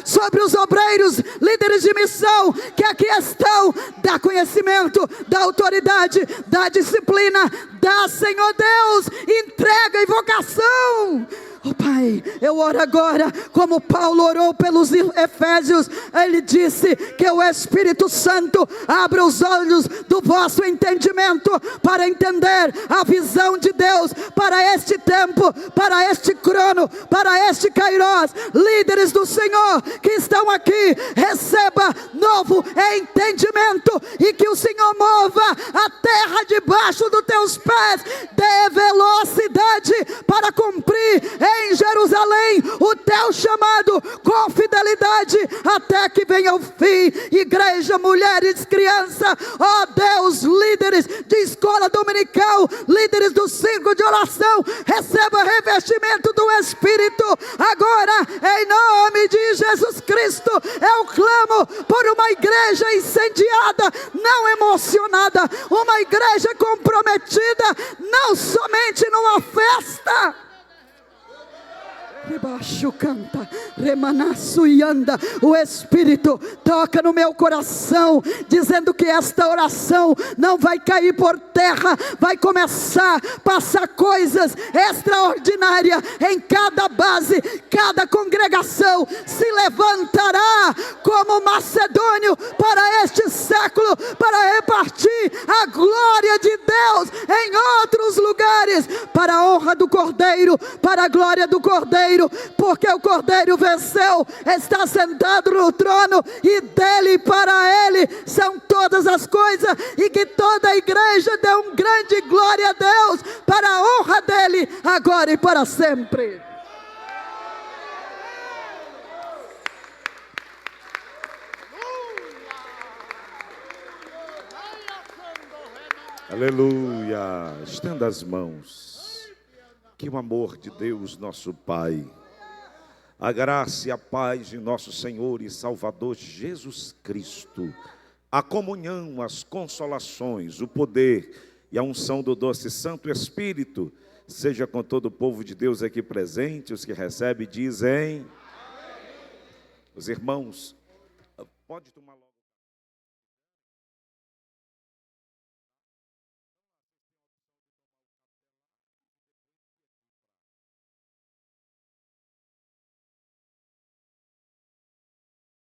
I: sobre os obreiros, líderes de missão que aqui estão. Dá conhecimento, dá autoridade, dá disciplina, dá, Senhor Deus, entrega e vocação. Oh Pai, eu oro agora como Paulo orou pelos Efésios. Ele disse que o Espírito Santo abra os olhos do vosso entendimento para entender a visão de Deus para este tempo, para este crono, para este Kairos. Líderes do Senhor que estão aqui, receba novo entendimento e que o Senhor mova a terra debaixo dos teus pés, dê velocidade para cumprir em Jerusalém o teu chamado com fidelidade até que venha o fim. Igreja, mulheres, criança, ó Deus, líderes de escola dominical, líderes do círculo de oração, receba revestimento do Espírito agora, em nome de Jesus Cristo. Eu clamo por uma igreja incendiada, não emocionada, uma igreja comprometida, não somente numa festa. Debaixo canta, remanaço e anda. O Espírito toca no meu coração, dizendo que esta oração não vai cair por terra, vai começar a passar coisas extraordinárias em cada base. Cada congregação se levantará como macedônio para este século, para repartir a glória de Deus em outros lugares, para a honra do Cordeiro, para a glória do Cordeiro. Cordeiro, porque o Cordeiro venceu, está sentado no trono, e dele e para ele são todas as coisas, e que toda a igreja dê um grande glória a Deus, para a honra dele, agora e para sempre.
K: Aleluia. Estenda as mãos. Que o amor de Deus, nosso Pai, a graça e a paz de nosso Senhor e Salvador Jesus Cristo, a comunhão, as consolações, o poder e a unção do doce Santo Espírito, seja com todo o povo de Deus aqui presente. Os que recebem dizem: amém. Os irmãos, pode tomar logo.